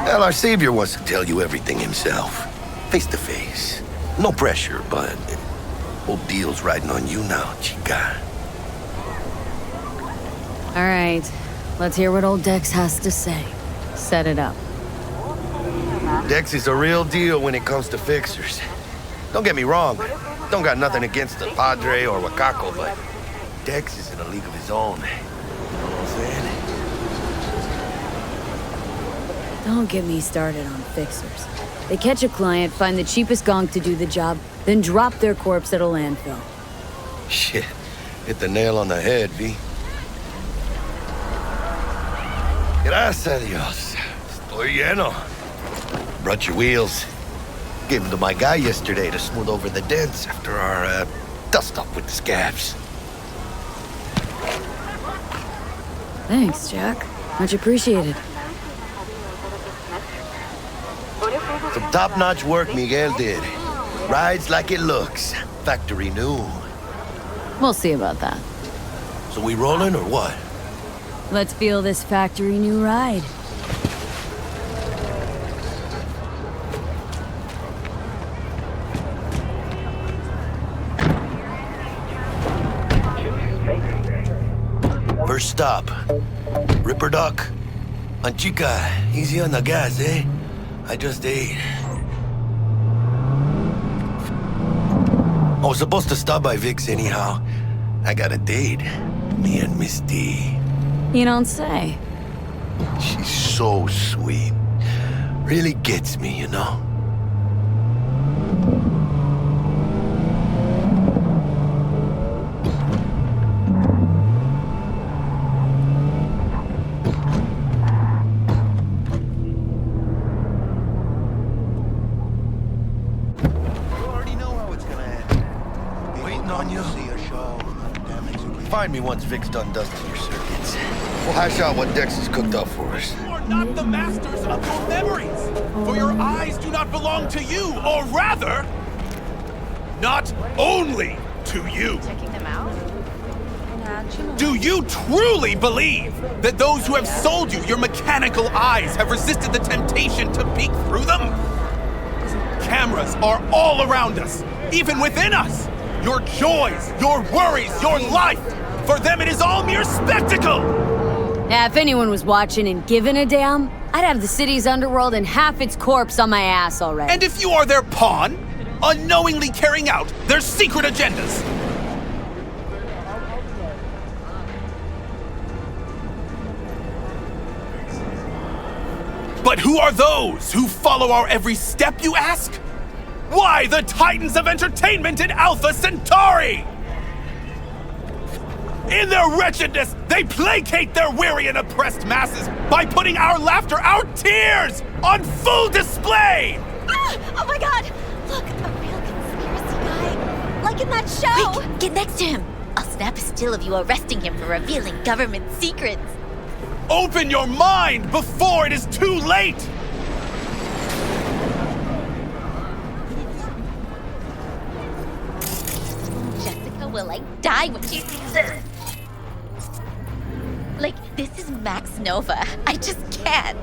Well, our savior wants to tell you everything himself. Face to face. No pressure, but whole deal's riding on you now, chica. All right, let's hear what old Dex has to say. Set it up. Dex is a real deal when it comes to fixers. Don't get me wrong. Don't got nothing against the Padre or Wakako, but Dex is in a league of his own. You know what I'm saying? Don't get me started on fixers. They catch a client, find the cheapest gong to do the job, then drop their corpse at a landfill. Shit. Hit the nail on the head, V. Gracias a Dios. Estoy lleno. Brought your wheels. Gave them to my guy yesterday to smooth over the dents after our, dust-up with the scabs. Thanks, Jack. Much appreciated. Some top-notch work Miguel did. Rides like it looks. Factory new. We'll see about that. So we rolling or what? Let's feel this factory new ride. First stop. Ripper Duck. And chica, easy on the gas, eh? I just ate. I was supposed to stop by Vic's anyhow. I got a date. Me and Miss D. You don't say. She's so sweet. Really gets me, you know? Find me once Vic's done dusting your circuits. We'll hash out what Dex has cooked up for us. You are not the masters of your memories, for your eyes do not belong to you, or rather, not only to you. Checking them out? Do you truly believe that those who have sold you your mechanical eyes have resisted the temptation to peek through them? Cameras are all around us, even within us. Your joys, your worries, your life. For them, it is all mere spectacle! Now, if anyone was watching and giving a damn, I'd have the city's underworld and half its corpse on my ass already. And if you are their pawn, unknowingly carrying out their secret agendas. But who are those who follow our every step, you ask? Why, the titans of entertainment in Alpha Centauri! In their wretchedness, they placate their weary and oppressed masses by putting our laughter, our tears, on full display! Ah! Oh my god! Look, a real conspiracy guy. Like in that show! Wait, get next to him! I'll snap a still of you arresting him for revealing government secrets. Open your mind before it is too late! Jessica will like die when she sees this. Like, this is Max Nova. I just can't.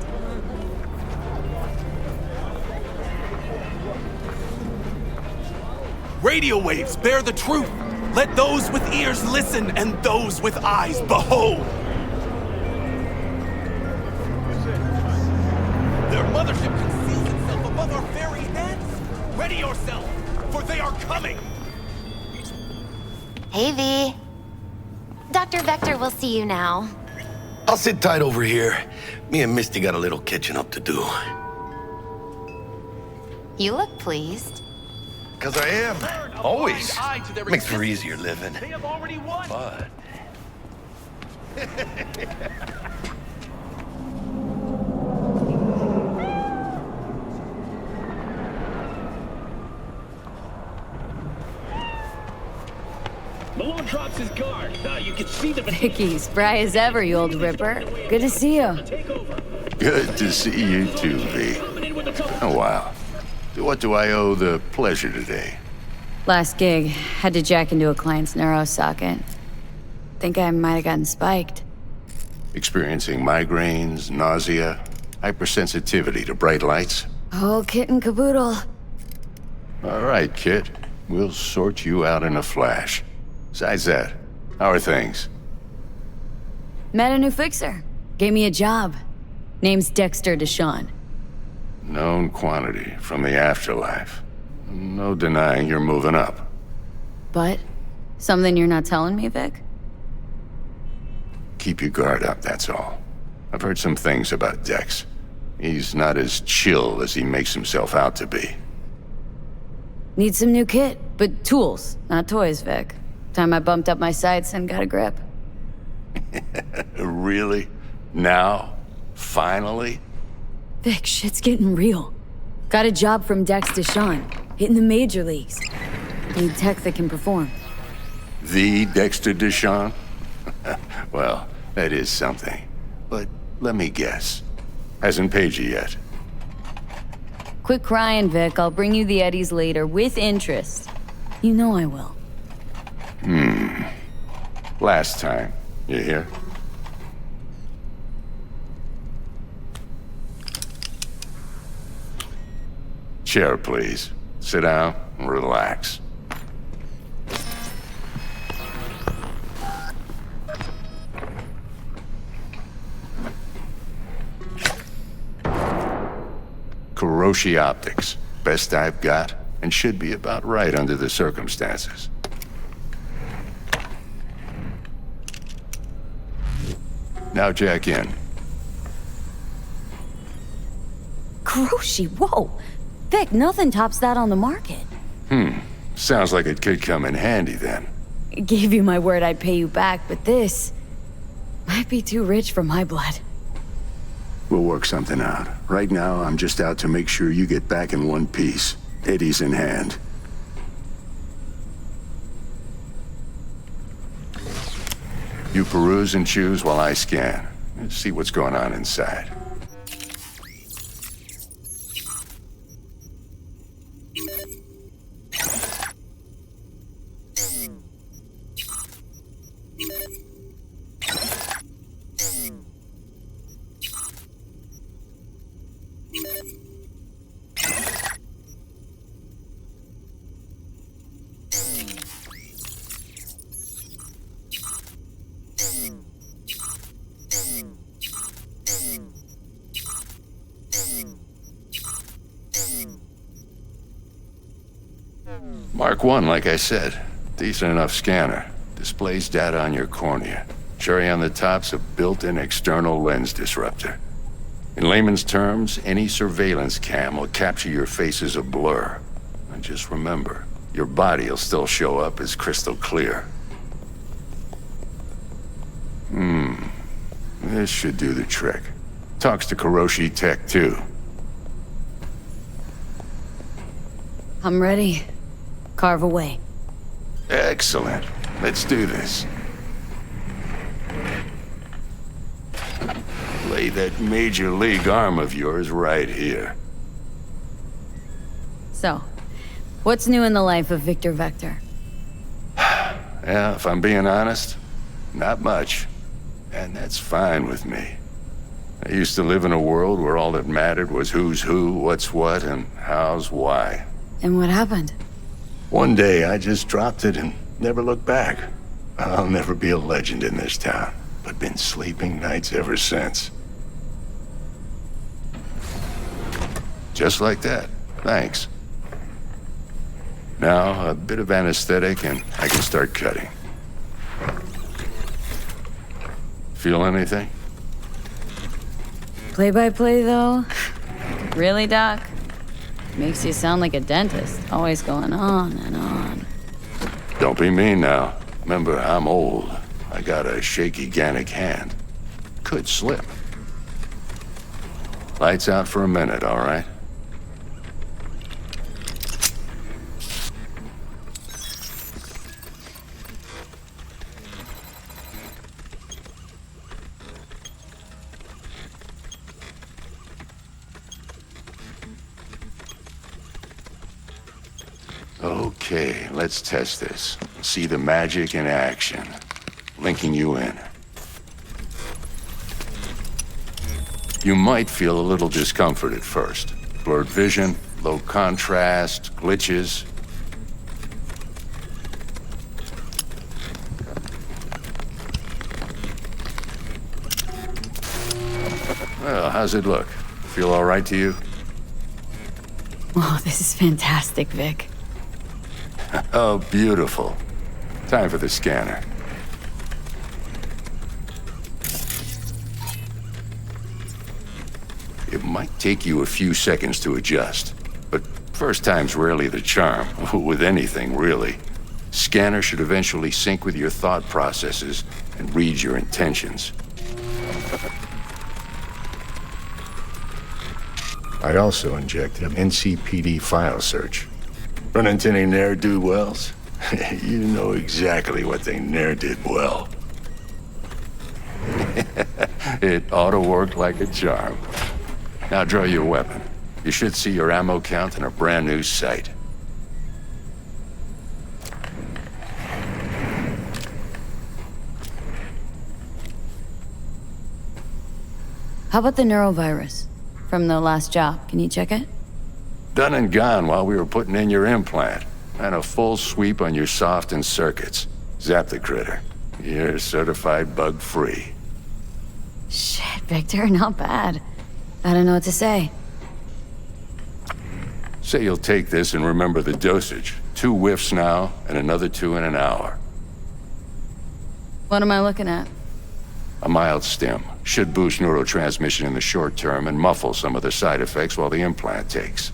Radio waves bear the truth. Let those with ears listen and those with eyes behold. Their mothership conceals itself above our very heads. Ready yourself, for they are coming. Hey, V. Dr. Vector will see you now. I'll sit tight over here. Me and Misty got a little catching up to do. You look pleased. 'Cause I am. Always. Makes for easier living. They have already won. But... Malone drops his guard. You can see the... Vicky, spry as ever, you old ripper. Good to see you. Good to see you too, V. Oh, wow. What do I owe the pleasure today? Last gig, had to jack into a client's neuro socket. Think I might have gotten spiked. Experiencing migraines, nausea, Hypersensitivity to bright lights? Oh, kit and caboodle. All right, kid. We'll sort you out in a flash. Besides that, how are things? Met a new fixer. Gave me a job. Name's Dexter Deshawn. Known quantity from the afterlife. No denying you're moving up. But something you're not telling me, Vic? Keep your guard up, that's all. I've heard some things about Dex. He's not as chill as he makes himself out to be. Need some new kit, but tools, not toys, Vic. Time I bumped up my sights and got a grip. Really? Now? Finally? Vic, shit's getting real. Got a job from Dex Deshawn, hitting the major leagues. Need tech that can perform. The Dexter Deshawn? Well, that is something. But let me guess. Hasn't paid you yet. Quit crying, Vic. I'll bring you the eddies later, with interest. You know I will. Last time. You hear? Chair, please. Sit down and relax. Kiroshi Optics. Best I've got, and should be about right under the circumstances. Now jack in. Kiroshi, whoa! Vic, nothing tops that on the market. Sounds like it could come in handy then. Gave you my word I'd pay you back, but this might be too rich for my blood. We'll work something out. Right now, I'm just out to make sure you get back in one piece. Eddie's in hand. You peruse and choose while I scan. Let's see what's going on inside. Mark 1, like I said. Decent enough scanner. Displays data on your cornea. Cherry on the top's a built-in external lens disruptor. In layman's terms, any surveillance cam will capture your face as a blur. And just remember, your body'll still show up as crystal clear. This should do the trick. Talks to Kiroshi Tech, too. I'm ready. Carve away. Excellent. Let's do this. Lay that major league arm of yours right here. So, what's new in the life of Victor Vector? Yeah, if I'm being honest, not much. And that's fine with me. I used to live in a world where all that mattered was who's who, what's what, and how's why. And what happened? One day, I just dropped it and never looked back. I'll never be a legend in this town, but been sleeping nights ever since. Just like that. Thanks. Now, a bit of anesthetic and I can start cutting. Feel anything? Play-by-play, though? Really, Doc? Makes you sound like a dentist, always going on and on. Don't be mean now. Remember, I'm old. I got a shaky Gannic hand. Could slip. Lights out for a minute, all right? Okay, let's test this. See the magic in action. Linking you in. You might feel a little discomfort at first. Blurred vision, low contrast, glitches. Well, how's it look? Feel all right to you? Oh, this is fantastic, Vic. Oh, beautiful. Time for the scanner. It might take you a few seconds to adjust, but first time's rarely the charm, with anything, really. Scanner should eventually sync with your thought processes and read your intentions. I also injected an NCPD file search. Run into any ne'er-do-wells? You know exactly what they ne'er did well. It ought to work like a charm. Now draw your weapon. You should see your ammo count in a brand new sight. How about the neurovirus? From the last job, can you check it? Done and gone while we were putting in your implant. And a full sweep on your soft and circuits. Zap the critter. You're certified bug-free. Shit, Victor, not bad. I don't know what to say. Say you'll take this and remember the dosage. 2 whiffs now, and another 2 in an hour. What am I looking at? A mild stim. Should boost neurotransmission in the short term and muffle some of the side effects while the implant takes.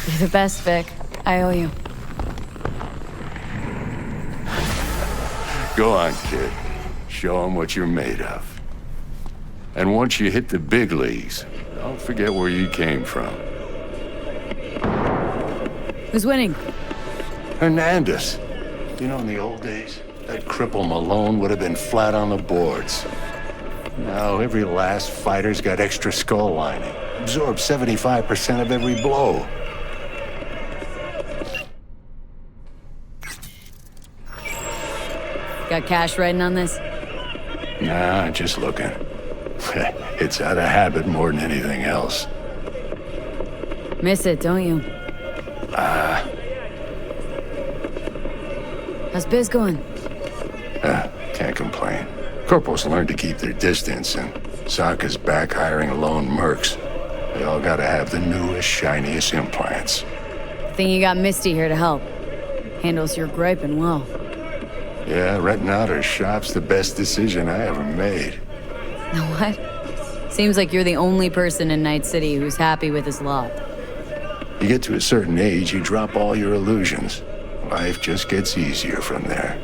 You're the best, Vic. I owe you. Go on, kid. Show them what you're made of. And once you hit the big leagues, don't forget where you came from. Who's winning? Hernandez. You know, in the old days, that cripple Malone would have been flat on the boards. Now, every last fighter's got extra skull lining. Absorbs 75% of every blow. Got cash writing on this? Nah, just looking. It's out of habit more than anything else. Miss it, don't you? How's biz going? Can't complain. Corporals learned to keep their distance, and Sokka's back hiring lone mercs. They all gotta have the newest, shiniest implants. Think you got Misty here to help. Handles your griping well. Yeah, renting out her shop's the best decision I ever made. Know what? Seems like you're the only person in Night City who's happy with his lot. You get to a certain age, you drop all your illusions. Life just gets easier from there.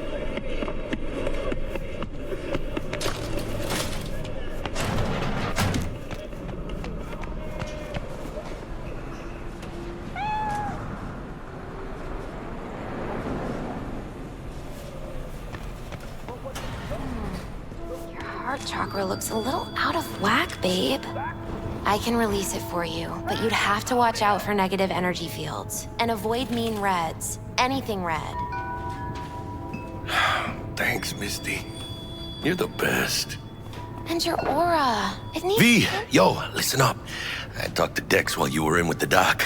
Your heart chakra looks a little out of whack, babe. I can release it for you, but you'd have to watch out for negative energy fields and avoid mean reds. Anything red. Thanks, Misty. You're the best. And your aura. It needs V, yo, listen up. I talked to Dex while you were in with the doc.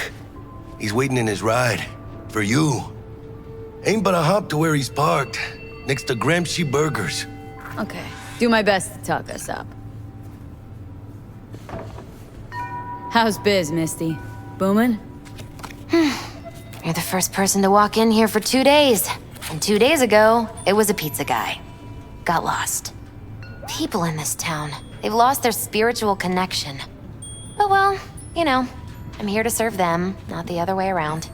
He's waiting in his ride. For you. Ain't but a hop to where he's parked. Next to Gramsci Burgers. Okay. Do my best to talk us up. How's biz, Misty? Booming? You're the first person to walk in here for 2 days. And 2 days ago, it was a pizza guy. Got lost. People in this town, they've lost their spiritual connection. But well, you know, I'm here to serve them, not the other way around.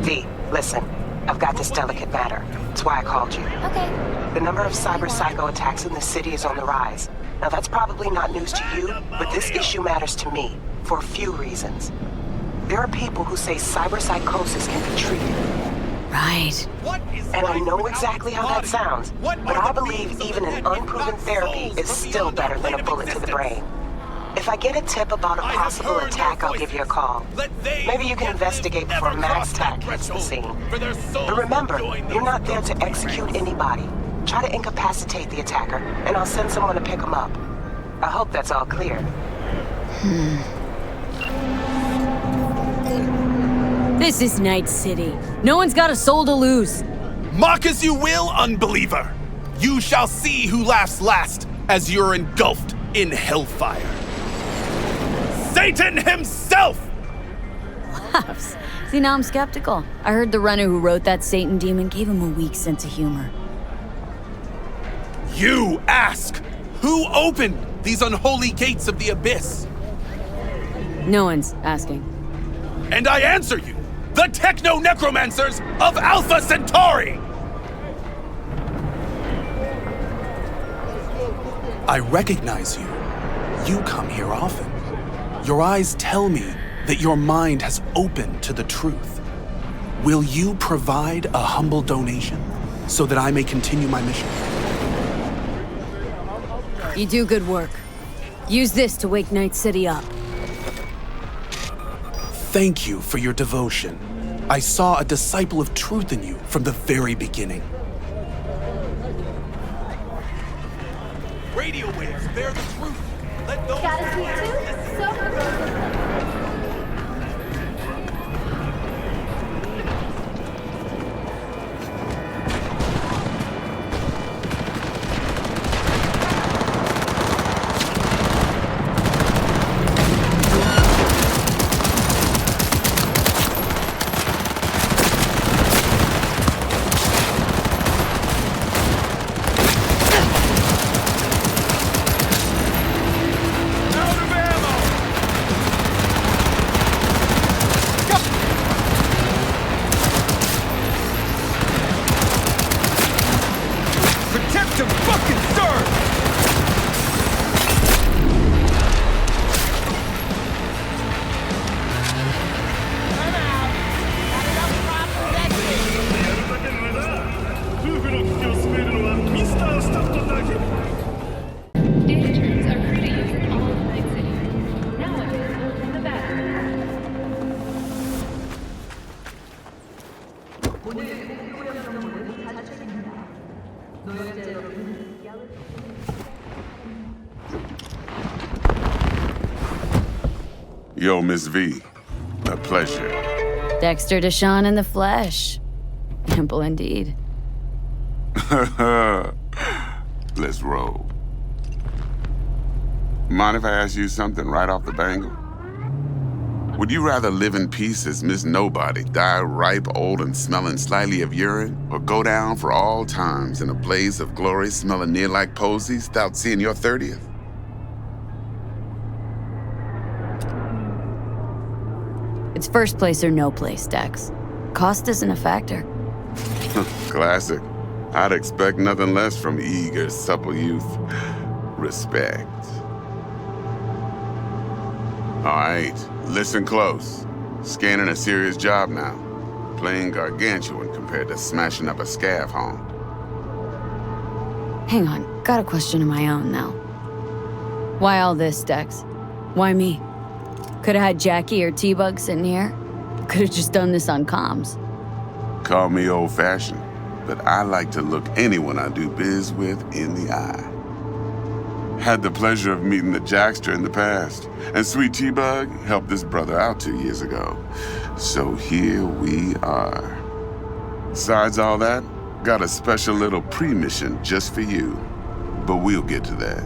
V, listen. I've got this delicate matter. That's why I called you. Okay. The number of cyber psycho attacks in the city is on the rise. Now that's probably not news to you, but this issue matters to me for a few reasons. There are people who say cyber psychosis can be treated. Right. And I know exactly how that sounds, but I believe even an unproven therapy is still better than a bullet to the brain. If I get a tip about a possible attack, I'll give you a call. Maybe you can investigate before Max Tack hits the scene. But remember, you're not there to execute anybody. Try to incapacitate the attacker, and I'll send someone to pick him up. I hope that's all clear. This is Night City. No one's got a soul to lose. Mock as you will, unbeliever. You shall see who laughs last as you're engulfed in hellfire. Satan himself! Laughs. See, now I'm skeptical. I heard the runner who wrote that Satan demon gave him a weak sense of humor. You ask, who opened these unholy gates of the abyss? No one's asking. And I answer you, the techno-necromancers of Alpha Centauri! I recognize you. You come here often. Your eyes tell me that your mind has opened to the truth. Will you provide a humble donation so that I may continue my mission? You do good work. Use this to wake Night City up. Thank you for your devotion. I saw a disciple of truth in you from the very beginning. Radio waves bear the truth. Let those Got a sweet tooth? So Yo, Miss V. A pleasure. Dexter Deshawn in the flesh. Ample indeed. Let's roll. Mind if I ask you something right off the bangle? Would you rather live in peace as Miss Nobody, die ripe, old, and smelling slightly of urine, or go down for all times in a blaze of glory smelling near like posies without seeing your 30th? It's first place or no place, Dex. Cost isn't a factor. Classic. I'd expect nothing less from eager, supple youth. Respect. All right, listen close. Scanning a serious job now. Playing gargantuan compared to smashing up a scav home. Hang on, got a question of my own now. Why all this, Dex? Why me? Could've had Jackie or T-Bug sitting here. Could've just done this on comms. Call me old-fashioned, but I like to look anyone I do biz with in the eye. Had the pleasure of meeting the Jackster in the past, and Sweet T-Bug helped this brother out 2 years ago. So here we are. Besides all that, got a special little pre-mission just for you. But we'll get to that.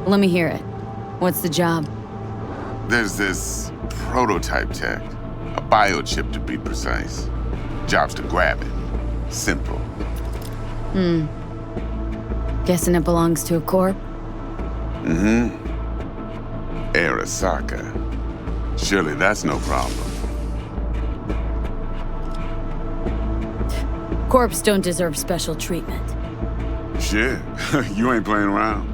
Let me hear it. What's the job? There's this prototype tech, a biochip to be precise. Job's to grab it. Simple. Guessing it belongs to a corp? Mm-hmm. Arasaka. Surely that's no problem. Corps don't deserve special treatment. Shit, you ain't playing around.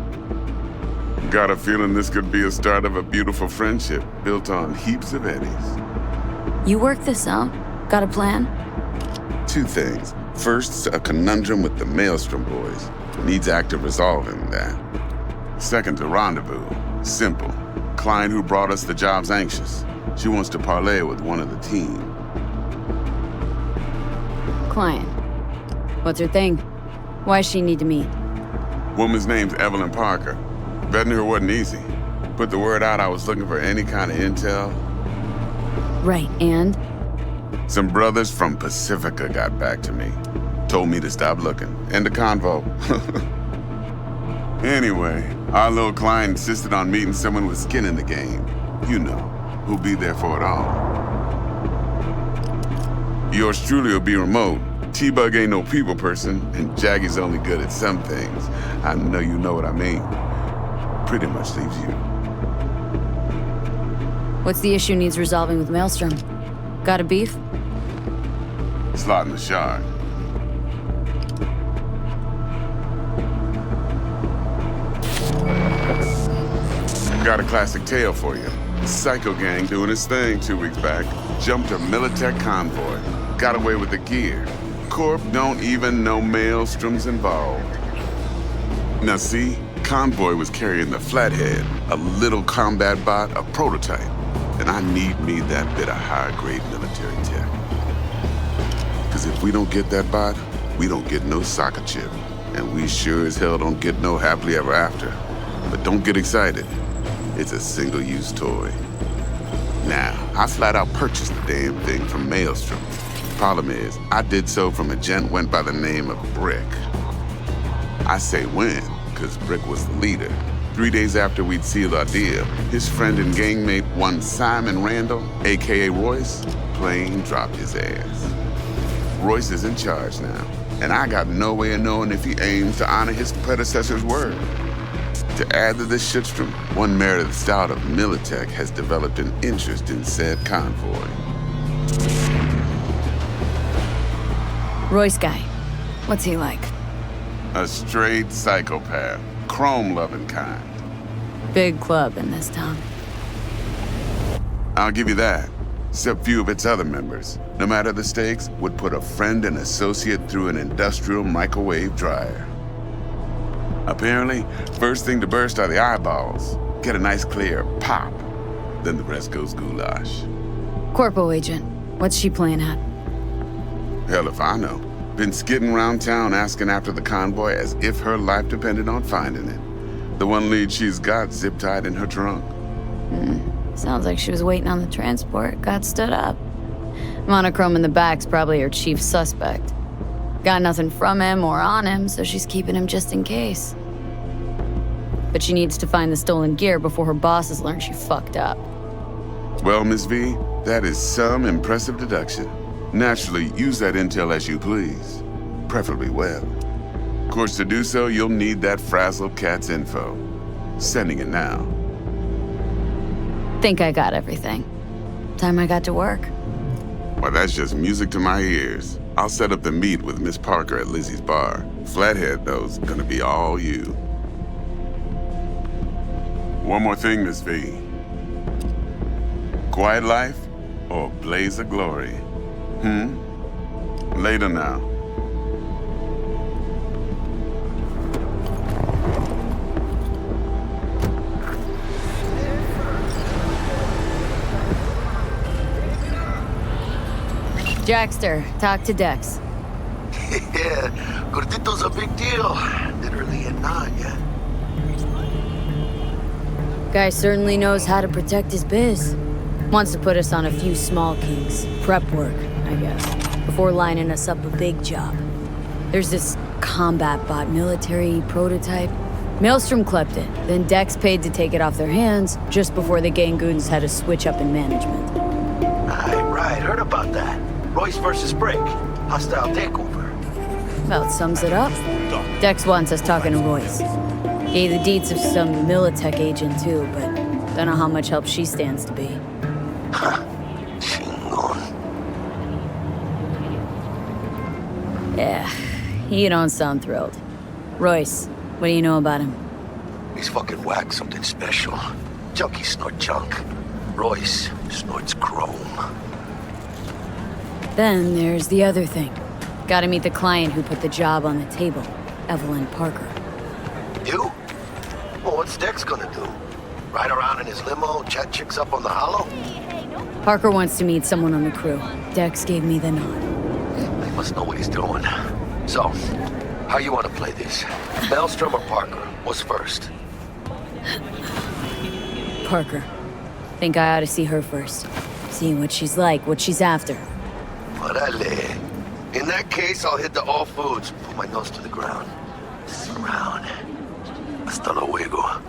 Got a feeling this could be a start of a beautiful friendship built on heaps of eddies. You work this out? Got a plan? 2 things. First, a conundrum with the Maelstrom boys. Needs active resolving that. Second to rendezvous. Simple. Client who brought us the job's anxious. She wants to parlay with one of the team. Client. What's her thing? Why does she need to meet? Woman's name's Evelyn Parker. Vetting her wasn't easy. Put the word out I was looking for any kind of intel. Right, and? Some brothers from Pacifica got back to me. Told me to stop looking. End of convo. Anyway, our little client insisted on meeting someone with skin in the game. You know, who'll be there for it all. Yours truly will be remote. T-Bug ain't no people person, and Jaggy's only good at some things. I know you know what I mean. Pretty much leaves you. What's the issue needs resolving with Maelstrom? Got a beef? Slot in the shard. Got a classic tale for you. Psycho gang doing his thing 2 weeks back. Jumped a Militech convoy. Got away with the gear. Corp don't even know Maelstrom's involved. Now see, convoy was carrying the Flathead, a little combat bot, a prototype. And I need me that bit of high-grade military tech. Because if we don't get that bot, we don't get no soccer chip. And we sure as hell don't get no happily ever after. But don't get excited. It's a single-use toy. Now, I flat out purchased the damn thing from Maelstrom. Problem is, I did so from a gent went by the name of Brick. I say when, because Brick was the leader. 3 days after we'd sealed our deal, his friend and gangmate, one Simon Randall, a.k.a. Royce, plain dropped his ass. Royce is in charge now, and I got no way of knowing if he aims to honor his predecessor's word. To add to this shitstorm, one Meredith Stout of Militech has developed an interest in said convoy. Royce guy. What's he like? A straight psychopath. Chrome-loving kind. Big club in this town. I'll give you that. Except few of its other members, no matter the stakes, would put a friend and associate through an industrial microwave dryer. Apparently, first thing to burst are the eyeballs. Get a nice clear pop. Then the rest goes goulash. Corpo agent. What's she playing at? Hell if I know. Been skidding around town asking after the convoy as if her life depended on finding it. The one lead she's got zip-tied in her trunk. Sounds like she was waiting on the transport, got stood up. Monochrome in the back's probably her chief suspect. Got nothing from him or on him, so she's keeping him just in case. But she needs to find the stolen gear before her bosses learn she fucked up. Well, Miss V, that is some impressive deduction. Naturally, use that intel as you please. Preferably well. Of course, to do so, you'll need that frazzled cat's info. Sending it now. Think I got everything. Time I got to work. Well, that's just music to my ears. I'll set up the meet with Miss Parker at Lizzie's bar. Flathead, though's gonna be all you. One more thing, Miss V. Quiet life or blaze of glory? Later now. Jackster, talk to Dex. Yeah, Gordito's a big deal. Literally and not, yeah. Guy certainly knows how to protect his biz. Wants to put us on a few small kinks. Prep work, I guess, before lining us up a big job. There's this combat bot military prototype. Maelstrom clept it, then Dex paid to take it off their hands just before the Gangoons had a switch up in management. Right, heard about that. Royce versus Brick. Hostile takeover. About sums it up. Dex wants us talking to Royce. Gave the deets of some Militech agent too, but don't know how much help she stands to be. Yeah, you don't sound thrilled. Royce, what do you know about him? He's fucking whack, something special. Junkies snort junk. Royce snorts chrome. Then there's the other thing. Gotta meet the client who put the job on the table, Evelyn Parker. You? Well, what's Dex gonna do? Ride around in his limo, chat chicks up on the hollow? Parker wants to meet someone on the crew. Dex gave me the nod. He must know what he's doing. So, how you want to play this? Maelstrom or Parker? What's first? Parker. Think I ought to see her first. See what she's like, what she's after. Orale. In that case, I'll hit the all foods, put my nose to the ground. Around. Hasta luego.